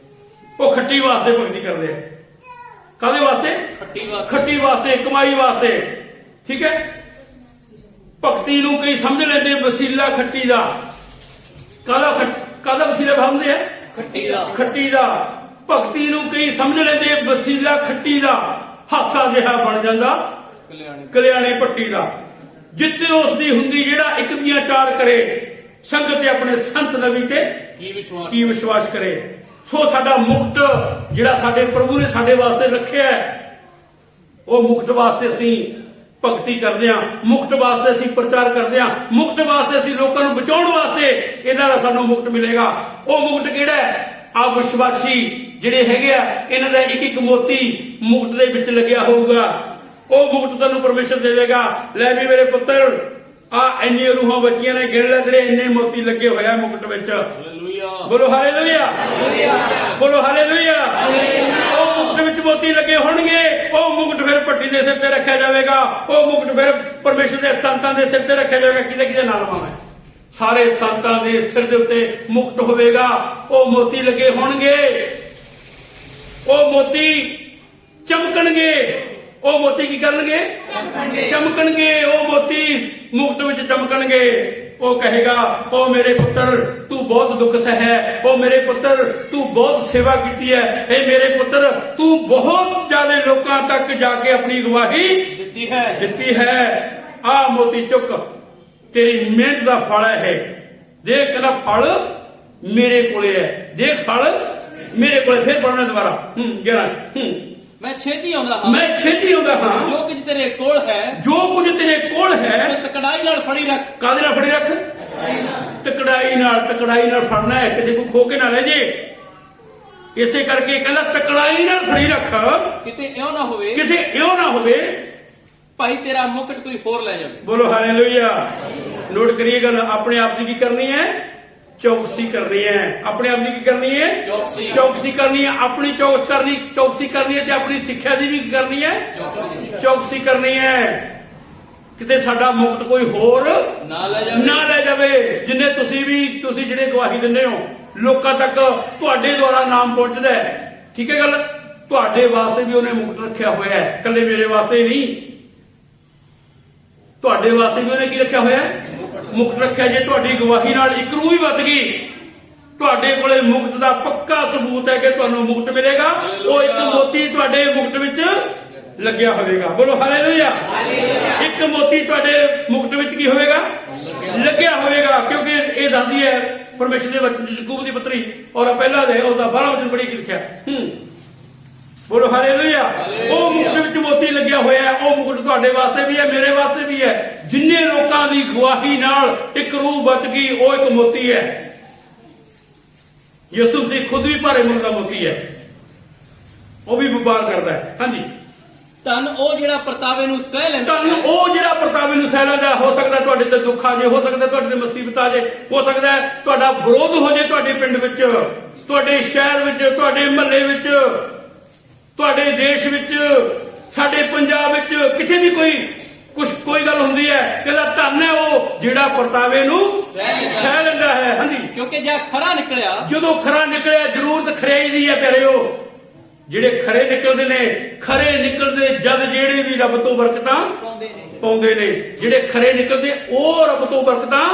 ਉਹ ਖੱਟੀ ਵਾਸਤੇ ਭਗਤੀ ਕਰਦੇ ਆ। ਕਾਹਦੇ ਵਾਸਤੇ? ਖੱਟੀ ਵਾਸਤੇ। ਖੱਟੀ ਵਾਸਤੇ, ਕਮਾਈ ਵਾਸਤੇ। ਠੀਕ ਹੈ। ਭਗਤੀ ਨੂੰ ਕਈ ਸਮਝ ਲੈਂਦੇ ਵਸੀਲਾ ਖੱਟੀ ਦਾ। ਕਾਹਦਾ ਵਸੀਲਾ ਸਮਝਦੇ ਆ? ਖੱਟੀ ਦਾ। ਖੱਟੀ ਦਾ। ਭਗਤੀ ਨੂੰ ਕਈ ਸਮਝ ਲੈਂਦੇ ਵਸੀਲਾ ਖੱਟੀ ਦਾ। ਹਾਸਾ ਜਿਹਾ ਬਣ ਜਾਂਦਾ ਕਲਿਆਣੀ। ਕਲਿਆਣੇ ਪੱਟੀ ਦਾ। ਜਿੱਤੇ ਉਸ ਦੀ ਹੁੰਦੀ ਜਿਹੜਾ ਇੱਕ ਦੀਆਂ ਚਾਰ ਕਰੇ, ਸੰਗਤ ਤੇ ਆਪਣੇ ਸੰਤ ਨਬੀ ਤੇ ਕੀ ਵਿਸ਼ਵਾਸ ਕਰੇ। ਸੋ ਸਾਡਾ ਮੁਕਤ ਜਿਹੜਾ ਸਾਡੇ ਪ੍ਰਭੂ ਨੇ ਸਾਡੇ ਵਾਸਤੇ ਰੱਖਿਆ ਹੈ, ਉਹ ਮੁਕਤ ਵਾਸਤੇ ਅਸੀਂ ਭਗਤੀ ਕਰਦੇ ਹਾਂ, ਮੁਕਤ ਵਾਸਤੇ ਅਸੀਂ ਪ੍ਰਚਾਰ ਕਰਦੇ ਹਾਂ, ਮੁਕਤ ਵਾਸਤੇ ਅਸੀਂ ਲੋਕਾਂ ਨੂੰ ਬਚਾਉਣ ਵਾਸਤੇ ਇਹਨਾਂ ਦਾ ਸਾਨੂੰ ਮੁਕਤ ਮਿਲੇਗਾ। ਉਹ ਮੁਕਤ ਕਿਹੜਾ ਹੈ? ਆ ਵਿਸ਼ਵਾਸੀ ਜਿਹੜੇ ਹੈਗੇ ਆ, ਇਹਨਾਂ ਦਾ ਇੱਕ ਇੱਕ ਮੋਤੀ ਮੁਕਤ ਦੇ ਵਿੱਚ ਲੱਗਿਆ ਹੋਊਗਾ। ਉਹ ਮੁਕਤ ਤੁਹਾਨੂੰ ਪਰਮੇਸ਼ਰ ਦੇਵੇਗਾ। ਲੈ ਵੀ ਮੇਰੇ ਪੁੱਤਰ, ਆ ਇੰਨੀਆਂ ਰੂਹਾਂ ਬੱਚੀਆਂ ਨੇ, ਗਿਣ ਲੈ ਤੇਰੇ ਇੰਨੇ ਮੋਤੀ ਲੱਗੇ ਹੋਇਆ ਮੁਕਟ ਵਿੱਚ। ਬੋਲੋ ਹਾਲੇਲੂਇਆ, ਬੋਲੋ ਹਾਲੇਲੂਇਆ। ਉਹ ਮੁਕਟ ਵਿੱਚ ਮੋਤੀ ਲੱਗੇ ਹੋਣਗੇ। ਉਹ ਮੁਕਟ ਫਿਰ ਪੱਟੀ ਦੇ ਸਿਰ ਤੇ ਰੱਖਿਆ ਜਾਵੇਗਾ। ਉਹ ਮੁਕਟ ਫਿਰ ਪਰਮੇਸ਼ਰ ਦੇ ਸੰਤਾਂ ਦੇ ਸਿਰ ਤੇ ਰੱਖਿਆ ਜਾਵੇਗਾ। ਕਿਹਦੇ ਨਾਲ ਮਾਮਾ? ਸਾਰੇ ਸੰਤਾਂ ਦੇ ਸਿਰ ਦੇ ਉੱਤੇ ਮੁਕਟ ਹੋਵੇਗਾ। ਉਹ ਮੋਤੀ ਲੱਗੇ ਹੋਣਗੇ। ਉਹ ਮੋਤੀ ਚਮਕਣਗੇ। ਉਹ ਮੋਤੀ ਕੀ ਕਰਨਗੇ? ਚਮਕਣਗੇ। ਉਹ ਮੋਤੀ ਮੁਕਤ ਵਿੱਚ ਚਮਕਣਗੇ। ਉਹ ਕਹੇਗਾ, ਉਹ ਮੇਰੇ ਪੁੱਤਰ ਤੂੰ ਬਹੁਤ ਦੁੱਖ ਸਹਿ। ਉਹ ਮੇਰੇ ਪੁੱਤਰ ਤੂੰ ਬਹੁਤ ਸੇਵਾ ਕੀਤੀ ਹੈ। ਇਹ ਮੇਰੇ ਪੁੱਤਰ ਤੂੰ ਬਹੁਤ ਜ਼ਿਆਦਾ ਲੋਕਾਂ ਤੱਕ ਜਾ ਕੇ ਆਪਣੀ ਗਵਾਹੀ ਦਿੱਤੀ ਹੈ। ਆ ਮੋਤੀ ਚੁੱਕ, ਤੇਰੀ ਮਿਹਨਤ ਦਾ ਫਲ ਹੈ। ਦੇਖ ਕਹਿੰਦਾ ਫਲ ਮੇਰੇ ਕੋਲੇ ਹੈ, ਦੇਖ ਫਲ ਮੇਰੇ ਕੋਲੇ। ਫਿਰ ਪੜਨਾ ਦੁਬਾਰਾ 11 ਮੈਂ ਛੇਤੀ ਆਉਂਦਾ ਹਾਂ, ਮੈਂ ਛੇਤੀ ਆਉਂਦਾ ਹਾਂ, ਜੋ ਕੁਝ ਤੇਰੇ ਕੋਲ ਹੈ ਜੋ ਕੁਝ ਤੇਰੇ ਕੋਲ ਹੈ ਸੋ ਤਕੜਾਈ ਨਾਲ ਫੜੀ ਰੱਖ। ਕਾਹਦੇ ਨਾਲ ਫੜੀ ਰੱਖ? ਤਕੜਾਈ ਨਾਲ ਫੜਨਾ ਹੈ, ਕਿਸੇ ਕੋ ਖੋ ਕੇ ਨਾ ਲੈ ਜੇ। ਇਸੇ ਕਰਕੇ ਕਹਿੰਦਾ ਤਕੜਾਈ ਨਾਲ ਫੜੀ ਰੱਖ, ਕਿਤੇ ਇਉਂ ਨਾ ਹੋਵੇ ਕਿਸੇ ਇਉਂ ਨਾ ਹੋਵੇ ਭਾਈ ਤੇਰਾ ਮੁਕਟ ਕੋਈ ਹੋਰ ਲੈ ਜਾਵੇ। ਬੋਲੋ ਹਾਲੇਲੂਇਆ। ਨੋਟ ਕਰੀਏ ਗੱਲ, ਆਪਣੇ ਆਪ ਦੀ ਕੀ ਕਰਨੀ ਹੈ? ਚੌਕਸੀ ਕਰਨੀ ਹੈ। ਆਪਣੇ ਆਪ ਦੀ ਕੀ ਕਰਨੀ ਹੈ? ਚੌਕਸੀ ਕਰਨੀ ਹੈ। ਆਪਣੀ ਚੌਕਸੀ ਕਰਨੀ ਹੈ ਤੇ ਆਪਣੀ ਸਿੱਖਿਆ ਦੀ ਵੀ ਕੀ ਕਰਨੀ ਹੈ? ਚੌਕਸੀ ਕਰਨੀ ਹੈ, ਕਿਤੇ ਸਾਡਾ ਮੁਕਟ ਕੋਈ ਹੋਰ ਨਾ ਲੈ ਜਾਵੇ। ਜਿੰਨੇ ਤੁਸੀਂ ਜਿਹੜੇ ਗਵਾਹੀ ਦਿੰਦੇ ਹੋ ਲੋਕਾਂ ਤੱਕ ਤੁਹਾਡੇ ਦੁਆਰਾ ਨਾਮ ਪਹੁੰਚਦਾ ਹੈ, ਠੀਕ ਹੈ ਗੱਲ। ਤੁਹਾਡੇ ਵਾਸਤੇ ਵੀ ਉਹਨੇ ਮੁਕਟ ਰੱਖਿਆ ਹੋਇਆ ਹੈ, ਇਕੱਲੇ ਮੇਰੇ ਵਾਸਤੇ ਨਹੀਂ, ਤੁਹਾਡੇ ਵਾਸਤੇ ਵੀ ਉਹਨੇ ਕੀ ਰੱਖਿਆ ਹੋਇਆ ਹੈ? ਮੁਕਟ ਰੱਖਿਆ। ਜੇ ਤੁਹਾਡੀ ਗਵਾਹੀ ਨਾਲ ਇੱਕ ਰੂਹ ਵੀ ਬਚ ਗਈ, ਤੁਹਾਡੇ ਕੋਲੇ ਮੁਕਟ ਦਾ ਪੱਕਾ ਸਬੂਤ ਹੈ ਕਿ ਤੁਹਾਨੂੰ ਮੁਕਟ ਮਿਲੇਗਾ। ਉਹ ਇੱਕ ਮੋਤੀ ਤੁਹਾਡੇ ਮੁਕਟ ਵਿੱਚ ਲੱਗਿਆ ਹੋਵੇਗਾ। ਬੋਲੋ ਹਾਲੇਲੂਇਆ। ਇੱਕ ਮੋਤੀ ਤੁਹਾਡੇ ਮੁਕਟ ਵਿੱਚ ਕੀ ਹੋਵੇਗਾ? ਲੱਗਿਆ ਹੋਵੇਗਾ। ਕਿਉਂਕਿ ਇਹ ਦੱਸਦੀ ਹੈ ਪਰਮੇਸ਼ਰ ਦੇ ਵਚਨ ਯਾਕੂਬ ਦੀ ਪੱਤਰੀ ਔਰ ਪਹਿਲਾ ਦੇ ਉਹਦਾ 12ਵਾਂ ਵਚਨ ਪੜ੍ਹੀ ਕੀ ਲਿਖਿਆ। ਬੋਲੋ ਹਾਲੇਲੂਇਆ। ਉਹ ਮੁਕਟ ਵਿੱਚ ਮੋਤੀ ਲੱਗਿਆ ਹੋਇਆ ਹੈ। ਉਹ ਮੁਕਟ ਤੁਹਾਡੇ ਵਾਸਤੇ ਵੀ ਹੈ, ਮੇਰੇ ਵਾਸਤੇ ਵੀ ਹੈ। ਜਿੰਨੇ ਲੋਕਾਂ ਦੀ ਗਵਾਹੀ ਨਾਲ ਇੱਕ ਰੂਹ ਬਚ ਗਈ, ਉਹ ਇੱਕ ਮੋਤੀ ਹੈ। ਯਿਸੂ ਮਸੀਹ ਖੁਦ ਵੀ ਭਾਰੇ ਮੁੱਲ ਦਾ ਮੋਤੀ ਹੈ, ਉਹ ਵੀ ਵਪਾਰ ਕਰਦਾ ਹੈ। ਹਾਂਜੀ, ਧੰਨ ਉਹ ਜਿਹੜਾ ਪਰਤਾਵੇ ਨੂੰ ਸਹਿ ਲੈਂਦਾ। ਤੁਹਾਨੂੰ ਉਹ ਜਿਹੜਾ ਪਰਤਾਵੇ ਨੂੰ ਸਹਿ ਲੈਂਦਾ। ਹੋ ਸਕਦਾ ਤੁਹਾਡੇ ਤੇ ਦੁੱਖ ਆ ਜੇ, ਹੋ ਸਕਦਾ ਤੁਹਾਡੇ ਤੇ ਮੁਸੀਬਤ ਆ ਜੇ, ਹੋ ਸਕਦਾ ਤੁਹਾਡਾ ਵਿਰੋਧ ਹੋ ਜੇ ਤੁਹਾਡੇ ਪਿੰਡ ਵਿੱਚ, ਤੁਹਾਡੇ ਸ਼ਹਿਰ ਵਿੱਚ, ਤੁਹਾਡੇ ਮਹੱਲੇ ਵਿੱਚ, ਤੁਹਾਡੇ ਦੇਸ਼ ਵਿੱਚ, ਸਾਡੇ ਪੰਜਾਬ ਵਿੱਚ, ਕਿਤੇ ਵੀ ਕੋਈ ਗੱਲ ਹੁੰਦੀ ਹੈ, ਕਹਿੰਦਾ ਧੰਨ ਹੈ ਉਹ ਜਿਹੜਾ ਪਰਤਾਵੇ ਨੂੰ ਸਹਿ ਲੈਂਦਾ ਹੈ। ਹਾਂਜੀ, ਕਿਉਂਕਿ ਜੇ ਖਰਾ ਨਿਕਲਿਆ, ਜਦੋਂ ਖਰਾ ਨਿਕਲਿਆ, ਜ਼ਰੂਰਤ ਖਰਿਆਈ ਦੀ ਹੈ ਪਿਆਰਿਓ। ਜਿਹੜੇ ਖਰੇ ਨਿਕਲਦੇ ਨੇ, ਖਰੇ ਨਿਕਲਦੇ ਜਦ ਜਿਹੜੇ ਵੀ ਰੱਬ ਤੋਂ ਬਰਕਤਾਂ ਪਾਉਂਦੇ ਨੇ, ਜਿਹੜੇ ਖਰੇ ਨਿਕਲਦੇ ਉਹ ਰੱਬ ਤੋਂ ਬਰਕਤਾਂ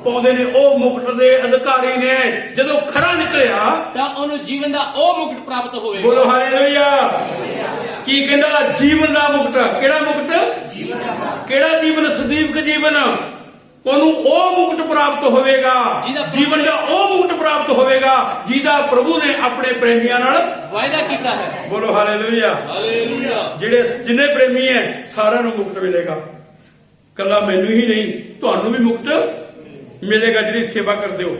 ਪਾਉਂਦੇ ਨੇ, ਉਹ ਮੁਕਟ ਦੇ ਅਧਿਕਾਰੀ ਨੇ। ਜਦੋਂ ਖਰਾ ਨਿਕਲਿਆ ਤਾਂ ਉਹਨੂੰ ਜੀਵਨ ਦਾ ਉਹ ਮੁਕਟ ਪ੍ਰਾਪਤ ਹੋਵੇਗਾ। ਬੋਲੋ ਹਾਲੇਲੂਇਆ। ਕੀ ਕਹਿੰਦਾ? ਜੀਵਨ ਦਾ ਮੁਕਟ। ਕਿਹੜਾ ਮੁਕਟ? ਕਿਹੜਾ ਜੀਵਨ? ਸਦੀਵਕ ਜੀਵਨ। ਉਹਨੂੰ ਉਹ ਮੁਕਟ ਪ੍ਰਾਪਤ ਹੋਵੇਗਾ, ਜੀਵਨ ਦਾ ਉਹ ਮੁਕਟ ਪ੍ਰਾਪਤ ਹੋਵੇਗਾ ਜਿਹਦਾ ਪ੍ਰਭੂ ਨੇ ਆਪਣੇ ਪ੍ਰੇਮੀਆਂ ਨਾਲ ਵਾਅਦਾ ਕੀਤਾ ਹੈ। ਬੋਲੋ ਹਾਲੇਲੂਇਆ। ਜਿੰਨੇ ਪ੍ਰੇਮੀ ਹੈ ਸਾਰਿਆਂ ਨੂੰ ਮੁਕਟ ਮਿਲੇਗਾ। ਕੱਲਾ ਮੈਨੂੰ ਹੀ ਨਹੀਂ, ਤੁਹਾਨੂੰ ਵੀ ਮੁਕਟ ਮਿਲੇਗਾ ਜਿਹੜੀ ਸੇਵਾ ਕਰਦੇ ਹੋ।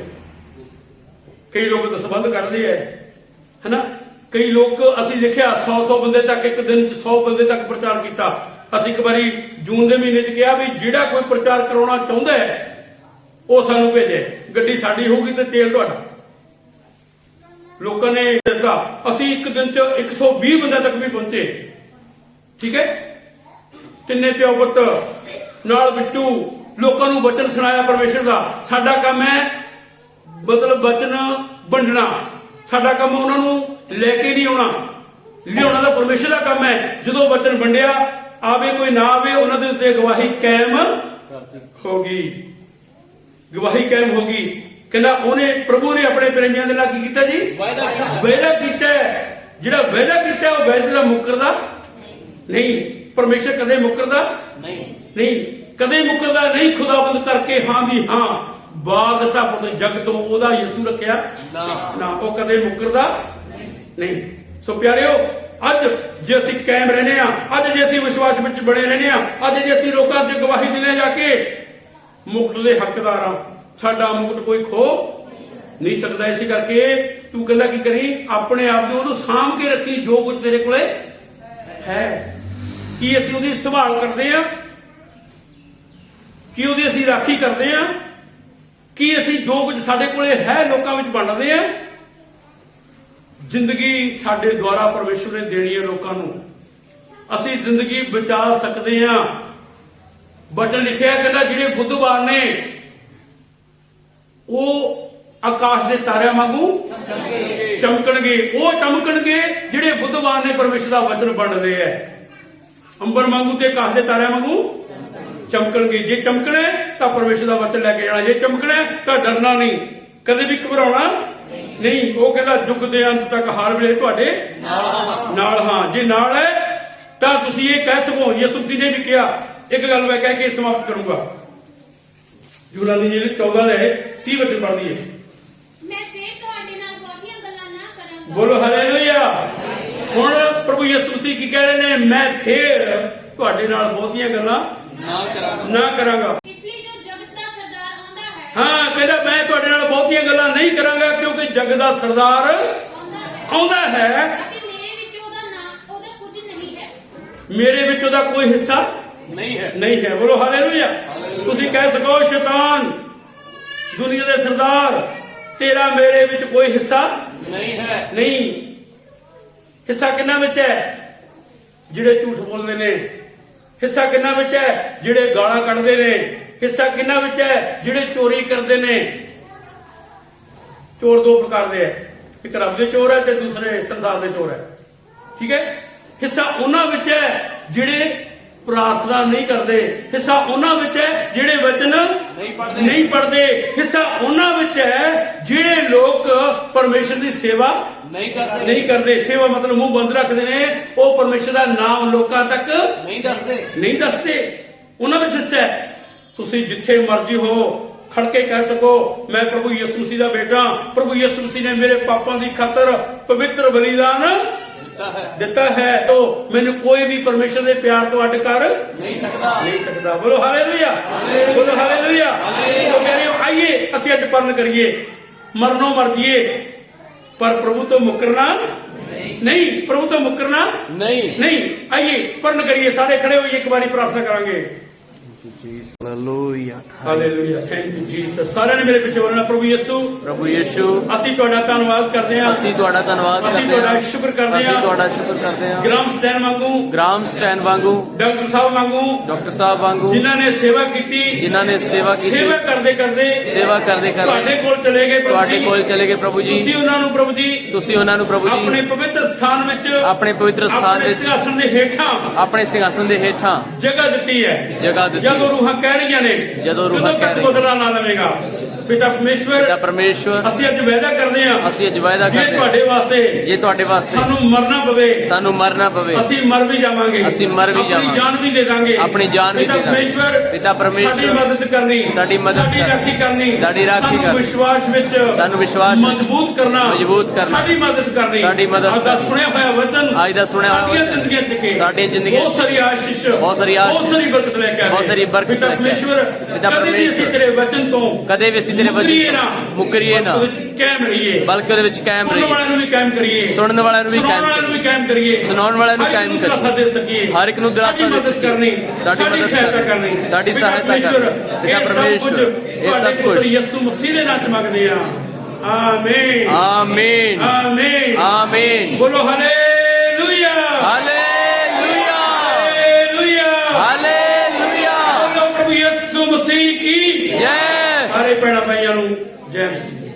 ਕਈ ਲੋਕ ਦਸਬੰਧ ਕੱਢਦੇ ਹੈ, ਹਨਾ। ਕਈ ਲੋਕ ਅਸੀਂ ਦੇਖਿਆ 100 ਬੰਦੇ ਤੱਕ ਇੱਕ ਦਿਨ ਚ 100 ਬੰਦੇ ਤੱਕ ਪ੍ਰਚਾਰ ਕੀਤਾ। ਅਸੀਂ ਇੱਕ ਵਾਰੀ ਜੂਨ ਦੇ ਮਹੀਨੇ 'ਚ ਕਿਹਾ ਵੀ ਜਿਹੜਾ ਕੋਈ ਪ੍ਰਚਾਰ ਕਰਾਉਣਾ ਚਾਹੁੰਦਾ ਹੈ ਉਹ ਸਾਨੂੰ ਭੇਜੇ, ਗੱਡੀ ਸਾਡੀ ਹੋਊਗੀ ਤੇ ਤੇਲ ਤੁਹਾਡਾ। ਲੋਕਾਂ ਨੇ ਦਿੱਤਾ। ਅਸੀਂ ਇੱਕ ਦਿਨ 'ਚ 120 ਬੰਦੇ ਤੱਕ ਵੀ ਪਹੁੰਚੇ, ਠੀਕ ਹੈ। ਤਿੰਨੇ ਪਿਓ ਪੁੱਤ ਨਾਲ ਬਿੱਟੂ, ਲੋਕਾਂ ਨੂੰ ਵਚਨ ਸੁਣਾਇਆ ਪਰਮੇਸ਼ਰ ਦਾ। ਸਾਡਾ ਕੰਮ ਹੈ ਮਤਲਬ ਵਚਨ ਵੰਡਣਾ। ਸਾਡਾ ਕੰਮ ਉਹਨਾਂ ਨੂੰ ਲੈ ਕੇ ਨਹੀਂ ਆਉਣਾ, ਲਿਆਉਣਾ ਤਾਂ ਪਰਮੇਸ਼ਰ ਦਾ ਕੰਮ ਹੈ। ਜਦੋਂ ਵਚਨ ਵੰਡਿਆ, ਆਵੇ ਕੋਈ ਨਾ ਆਵੇ, ਉਹਨਾਂ ਦੇ ਉੱਤੇ ਗਵਾਹੀ ਕਾਇਮ ਹੋ ਗਈ। ਗਵਾਹੀ ਕਾਇਮ ਹੋ ਗਈ। ਕਹਿੰਦਾ ਉਹਨੇ ਪ੍ਰਭੂ ਨੇ ਆਪਣੇ ਪ੍ਰੇਮੀਆਂ ਦੇ ਨਾਲ ਕੀ ਕੀਤਾ ਜੀ? ਵਾਅਦਾ ਕੀਤਾ। ਜਿਹੜਾ ਵਾਅਦਾ ਕੀਤਾ ਉਹ ਵਾਅਦੇ ਦਾ ਮੁੱਕਰਦਾ ਨਹੀਂ। ਪਰਮੇਸ਼ਰ ਕਦੇ ਮੁੱਕਰਦਾ ਨਹੀਂ, ਕਦੇ ਮੁੱਕਰਦਾ ਨਹੀਂ। ਖੁਦਾਬੰਦ ਕਰਕੇ ਹਾਂ ਵੀ ਹਾਂ, ਬਾਗ ਦਿੱਤਾ ਪੁੱਤ ਜਗ ਤੋਂ, ਉਹਦਾ ਯਿਸੂ ਰੱਖਿਆ ਨਾ, ਉਹ ਕਦੇ ਮੁੱਕਰਦਾ ਨਹੀਂ। ਸੋ ਪਿਆਰਿਓ, ਅੱਜ ਜੇ ਅਸੀਂ ਕਾਇਮ ਰਹਿੰਦੇ ਆ, ਅੱਜ ਜੇ ਅਸੀਂ ਵਿਸ਼ਵਾਸ ਵਿੱਚ ਬਣੇ ਰਹਿੰਦੇ ਆ, ਅੱਜ ਜੇ ਅਸੀਂ ਲੋਕਾਂ 'ਚ ਗਵਾਹੀ ਦਿੰਦੇ ਜਾ ਕੇ ਮੁਕਟ ਦੇ ਹੱਕਦਾਰ ਆ, ਸਾਡਾ ਮੁਕਟ ਕੋਈ ਖੋ ਨਹੀਂ ਸਕਦਾ। ਇਸੇ ਕਰਕੇ ਤੂੰ ਕਹਿੰਦਾ ਕੀ ਕਰੀ? ਆਪਣੇ ਆਪ ਨੂੰ ਉਹਨੂੰ ਸਾਂਭ ਕੇ ਰੱਖੀ, ਜੋ ਕੁਝ ਤੇਰੇ ਕੋਲੇ ਹੈ। ਕੀ ਅਸੀਂ ਉਹਦੀ ਸੰਭਾਲ ਕਰਦੇ ਆ? ਕੀ ਉਹਦੀ ਅਸੀਂ ਰਾਖੀ ਕਰਦੇ ਆ? ਕੀ ਅਸੀਂ ਜੋ ਕੁਝ ਸਾਡੇ ਕੋਲੇ ਹੈ ਲੋਕਾਂ ਵਿੱਚ ਵੰਡਦੇ ਆ? ਜ਼ਿੰਦਗੀ ਸਾਡੇ ਦੁਆਰਾ ਪਰਮੇਸ਼ਰ ਨੇ ਦੇਣੀ ਹੈ ਲੋਕਾਂ ਨੂੰ। ਅਸੀਂ ਜ਼ਿੰਦਗੀ ਬਚਾ ਸਕਦੇ ਹਾਂ। ਬਚਨ ਲਿਖਿਆ ਕਹਿੰਦਾ ਜਿਹੜੇ ਬੁੱਧਵਾਰ ਨੇ ਉਹ ਆਕਾਸ਼ ਦੇ ਤਾਰਿਆਂ ਵਾਂਗੂ ਚਮਕਣਗੇ। ਉਹ ਚਮਕਣਗੇ ਜਿਹੜੇ ਬੁੱਧਵਾਰ ਨੇ ਪਰਮੇਸ਼ਰ ਦਾ ਵਚਨ ਵੰਡਦੇ ਆ। ਅੰਬਰ ਵਾਂਗੂ ਤੇ ਆਕਾਸ਼ ਦੇ ਤਾਰਿਆਂ ਵਾਂਗੂ ਚਮਕਣਗੇ। ਜੇ ਚਮਕਣਾ ਤਾਂ ਪਰਮੇਸ਼ਰ ਦਾ ਵਚਨ ਲੈ ਕੇ ਜਾਣਾ, ਜੇ ਚਮਕਣਾ ਤਾਂ ਡਰਨਾ ਨਹੀਂ, ਕਦੇ ਵੀ ਘਬਰਾਉਣਾ ਨਹੀਂ। ਉਹ ਕਹਿੰਦਾ ਯੁੱਗ ਦੇ ਅੰਤ ਤੱਕ ਹਰ ਵੇਲੇ ਤੁਹਾਡੇ ਨਾਲ ਹਾਂ। ਜੇ ਨਾਲ ਹੈ ਤਾਂ ਤੁਸੀਂ ਇਹ ਕਹਿ ਸਕੋ, ਯਿਸੂ ਮਸੀਹ ਨੇ ਵੀ ਕਿਹਾ ਇੱਕ ਗੱਲ ਮੈਂ ਕਹਿ ਕੇ ਸਮਾਪਤ ਕਰੂੰਗਾ। ਯੂਨਾਨੀ ਜਿਹੜੀ 14 ਲੈ 30 ਵਚਨ ਪੜ੍ਹਦੀ ਹੈ। ਮੈਂ ਫੇਰ ਤੁਹਾਡੇ ਨਾਲ ਬਹੁਤੀਆਂ ਗੱਲਾਂ ਨਾ ਕਰਾਂਗਾ। ਬੋਲੋ ਹਾਲੇਲੂਇਆ। ਹੁਣ ਪ੍ਰਭੂ ਯਿਸੂ ਮਸੀਹ ਕੀ ਕਹਿ ਰਹੇ ਨੇ? ਮੈਂ ਫੇਰ ਤੁਹਾਡੇ ਨਾਲ ਬਹੁਤੀਆਂ ਗੱਲਾਂ ਨਾ ਕਰਾਂਗਾ। ਇਸ ਲਈ ਜੋ ਜਗਤ ਦਾ ਸਰਦਾਰ ਆਉਂਦਾ ਹੈ ਹਾਂ, ਕਹਿੰਦਾ ਮੈਂ ਤੁਹਾਡੇ ਨਾਲ ਬਹੁਤੀਆਂ ਗੱਲਾਂ ਨਹੀਂ ਕਰਾਂਗਾ ਕਿਉਂਕਿ ਜਗ ਦਾ ਸਰਦਾਰ ਆਉਂਦਾ ਹੈ ਅਤੇ ਮੇਰੇ ਵਿੱਚ ਉਹਦਾ ਕੁਝ ਨਹੀਂ ਹੈ। ਮੇਰੇ ਵਿੱਚ ਉਹਦਾ ਕੋਈ ਹਿੱਸਾ ਨਹੀਂ ਹੈ। ਨਹੀਂ ਹੈ। ਬੋਲੋ ਹਾਲੇਲੂਇਆ। ਤੁਸੀਂ ਕਹਿ ਸਕੋ ਸ਼ੈਤਾਨ ਦੁਨੀਆ ਦੇ ਸਰਦਾਰ ਤੇਰਾ ਮੇਰੇ ਵਿੱਚ ਕੋਈ ਹਿੱਸਾ ਨਹੀਂ ਹੈ। ਨਹੀਂ। ਹਿੱਸਾ ਕਿੰਨਾ ਵਿੱਚ ਹੈ? ਜਿਹੜੇ ਝੂਠ ਬੋਲਦੇ ਨੇ। ਹਿੱਸਾ ਕਿੰਨਾ ਵਿੱਚ ਹੈ? ਜਿਹੜੇ ਗਾਲਾਂ ਕੱਢਦੇ ਨੇ। ਹਿੱਸਾ ਕਿੰਨਾ ਵਿੱਚ ਹੈ? ਜਿਹੜੇ ਚੋਰੀ ਕਰਦੇ ਨੇ। ਚੋਰ ਦੋ ਪ੍ਰਕਾਰ ਦੇ ਹੈ, ਇੱਕ ਰੱਬ ਦੇ ਚੋਰ ਹੈ ਤੇ ਦੂਸਰੇ ਸੰਸਾਰ ਦੇ ਚੋਰ ਹੈ। ਠੀਕ ਹੈ। ਹਿੱਸਾ ਉਹਨਾਂ ਵਿੱਚ ਹੈ ਜਿਹੜੇ ਪ੍ਰਾਰਥਨਾ ਨਹੀਂ ਕਰਦੇ। ਹਿੱਸਾ ਉਹਨਾਂ ਵਿੱਚ ਹੈ ਜਿਹੜੇ ਵਚਨ ਨਹੀਂ ਪੜ੍ਹਦੇ। ਹਿੱਸਾ ਉਹਨਾਂ ਵਿੱਚ ਹੈ ਜਿਹੜੇ ਲੋਕ ਪਰਮੇਸ਼ਰ ਦੀ ਸੇਵਾ ਨਹੀਂ ਕਰਦੇ। ਸੇਵਾ ਮਤਲਬ ਮੂੰਹ ਬੰਦ ਰੱਖਦੇ ਨੇ। ਉਹ ਪਰਮੇਸ਼ਰ ਦਾ ਨਾਮ ਲੋਕਾਂ ਤੱਕ ਨਹੀਂ ਦੱਸਦੇ। ਉਹਨਾਂ ਵਿੱਚ ਹਿੱਸਾ ਹੈ। ਤੁਸੀਂ ਜਿੱਥੇ ਮਰਜ਼ੀ ਹੋ ਖੜ ਕੇ ਕਹਿ ਸਕੋ ਮੈਂ ਪ੍ਰਭੂ ਯਿਸੂ ਮਸੀਹ ਦਾ ਬੇਟਾ। ਪ੍ਰਭੂ ਯਿਸੂ ਮਸੀਹ ਨੇ ਮੇਰੇ ਪਾਪਾਂ ਦੀ ਖਾਤਰ ਪਵਿੱਤਰ ਬਲੀਦਾਨ ਦਿੱਤਾ ਹੈ ਤੋ ਮੈਨੂੰ ਕੋਈ ਵੀ ਪਰਮੇਸ਼ਰ ਦੇ ਪਿਆਰ ਤੋਂ ਅੱਡ ਕਰ ਨਹੀਂ ਸਕਦਾ। ਬੋਲੋ ਹਾਲੇਲੂਇਆ। ਬੋਲੋ ਹਾਲੇਲੂਇਆ। ਸੋ ਪਿਆਰਿਓ, ਆਈਏ ਅਸੀਂ ਅੱਜ ਪਰਨ ਕਰੀਏ, ਮਰਨੋਂ ਮਰ ਜੀਏ ਪਰ ਪ੍ਰਭੂ ਤੋਂ ਮੁਕਰਨਾ ਨਹੀਂ। ਪ੍ਰਭੂ ਤੋਂ ਮੁਕਰਨਾ ਨਹੀਂ। ਆਈਏ ਪਰਨ ਕਰੀਏ। ਸਾਰੇ ਖੜੇ ਹੋਈਏ, ਇੱਕ ਵਾਰੀ ਪ੍ਰਾਰਥਨਾ ਕਰਾਂਗੇ। Hallelujah. Hallelujah. Thank you Jesus. ਸਾਰਿਆਂ ਨੇ ਮੇਰੇ ਪਿੱਛੇ ਬੋਲਣਾ ਪ੍ਰਭੂ ਯਿਸੂ ਅਸੀਂ ਤੁਹਾਡਾ ਧੰਨਵਾਦ ਕਰਦੇ ਹਾਂ। ਅਸੀਂ ਤੁਹਾਡਾ ਸ਼ੁਕਰ ਕਰਦੇ ਹਾਂ। ਗ੍ਰਾਮ ਸਟੈਨ ਵਾਂਗੂ ਡਾਕਟਰ ਸਾਹਿਬ ਵਾਂਗੂ ਜਿਨ੍ਹਾਂ ਨੇ ਸੇਵਾ ਕੀਤੀ ਸੇਵਾ ਕਰਦੇ ਕਰਦੇ ਤੁਹਾਡੇ ਕੋਲ ਚਲੇ ਗਏ ਪ੍ਰਭੂ ਜੀ। ਤੁਸੀਂ ਉਹਨਾਂ ਨੂੰ ਪ੍ਰਭੂ ਜੀ ਆਪਣੇ ਪਵਿੱਤਰ ਸਥਾਨ ਵਿੱਚ ਆਪਣੇ ਸਿੰਘਾਸਨ ਦੇ ਹੇਠਾਂ ਜਗ੍ਹਾ ਦਿੱਤੀ ਹੈ। ਜਦੋਂ ਰੂਹਾਂ ਕਹਿ ਰਹੀਆਂ ਨੇ ਜਦੋਂ ਤੱਕ ਬਦਲਾ ਨਾ ਲਵੇਗਾ ਪਿਤਾ ਪਰਮੇਸ਼ਵਰ ਅਸੀਂ ਅੱਜ ਵਾਅਦਾ ਕਰਦੇ ਹਾਂ ਜੇ ਤੁਹਾਡੇ ਵਾਸਤੇ ਸਾਨੂੰ ਮਰਨਾ ਪਵੇ ਅਸੀਂ ਮਰ ਵੀ ਜਾਵਾਂਗੇ ਆਪਣੀ ਜਾਨ ਵੀ ਦੇ ਦਾਂਗੇ ਪਿਤਾ ਪਰਮੇਸ਼ਵਰ ਸਾਡੀ ਮਦਦ ਕਰਨੀ ਸਾਨੂੰ ਵਿਸ਼ਵਾਸ ਵਿੱਚ ਮਜ਼ਬੂਤ ਕਰਨਾ ਸਾਡੀ ਮਦਦ ਕਰਨੀ ਅੱਜ ਦਾ ਸੁਣਿਆ ਹੋਇਆ ਵਚਨ ਸਾਡੀਆਂ ਜ਼ਿੰਦਗੀਆਂ ਬਹੁਤ ਸਾਰੀ ਆਸ਼ੀਸ਼ ਬਹੁਤ ਸਾਰੀ ਬਰਕਤ ਲੈ ਕੇ ਆਵੇ ਪਿਤਾ ਪਰਮੇਸ਼ਵਰ ਕਦੇ ਵੀ ਅਸੀਂ ਤੇਰੇ ਵਚਨ ਤੋਂ ਮੁਕਰੀਏ ਨਾ ਬਲਕਿ ਉਹਦੇ ਵਿੱਚ ਕਾਇਮ ਰਹੀਏ ਸੁਣਨ ਵਾਲਿਆਂ ਨੂੰ ਵੀ ਕਾਇਮ ਕਰੀਏ ਸੁਣਾਉਣ ਵਾਲਿਆਂ ਨੂੰ ਕਾਇਮ ਕਰੀਏ ਹਰ ਇੱਕ ਨੂੰ ਦਿਲਾਸਾ ਦੇ ਸਕੀਏ ਸਾਡੀ ਮਦਦ ਕਰਨੀ ਸਾਡੀ ਸਹਾਇਤਾ ਕਰਨੀ ਪਿਤਾ ਪਰਮੇਸ਼ਵਰ ਇਹ ਸਭ ਕੁਝ ਯਿਸੂ ਮਸੀਹ ਦੇ ਨਾਮ ਚ ਮੰਗਦੇ ਆ। ਆਮੀਨ ਆਮੀਨ ਆਮੀਨ ਆਮੀਨ। ਬੋਲੋ ਹਾਲੇਲੂਇਆ ਹਾਲੇਲੂਇਆ ਹਾਲੇਲੂਇਆ ਹਾਲੇਲੂਇਆ। ਬੋਲੋ ਪ੍ਰਭੂ ਯਿਸੂ ਮਸੀਹ ਕੀ ਜੈ। ਸਾਰੇ ਭੈਣਾਂ ਭਾਈਆਂ ਨੂੰ ਜੈ ਮਸੀਹ।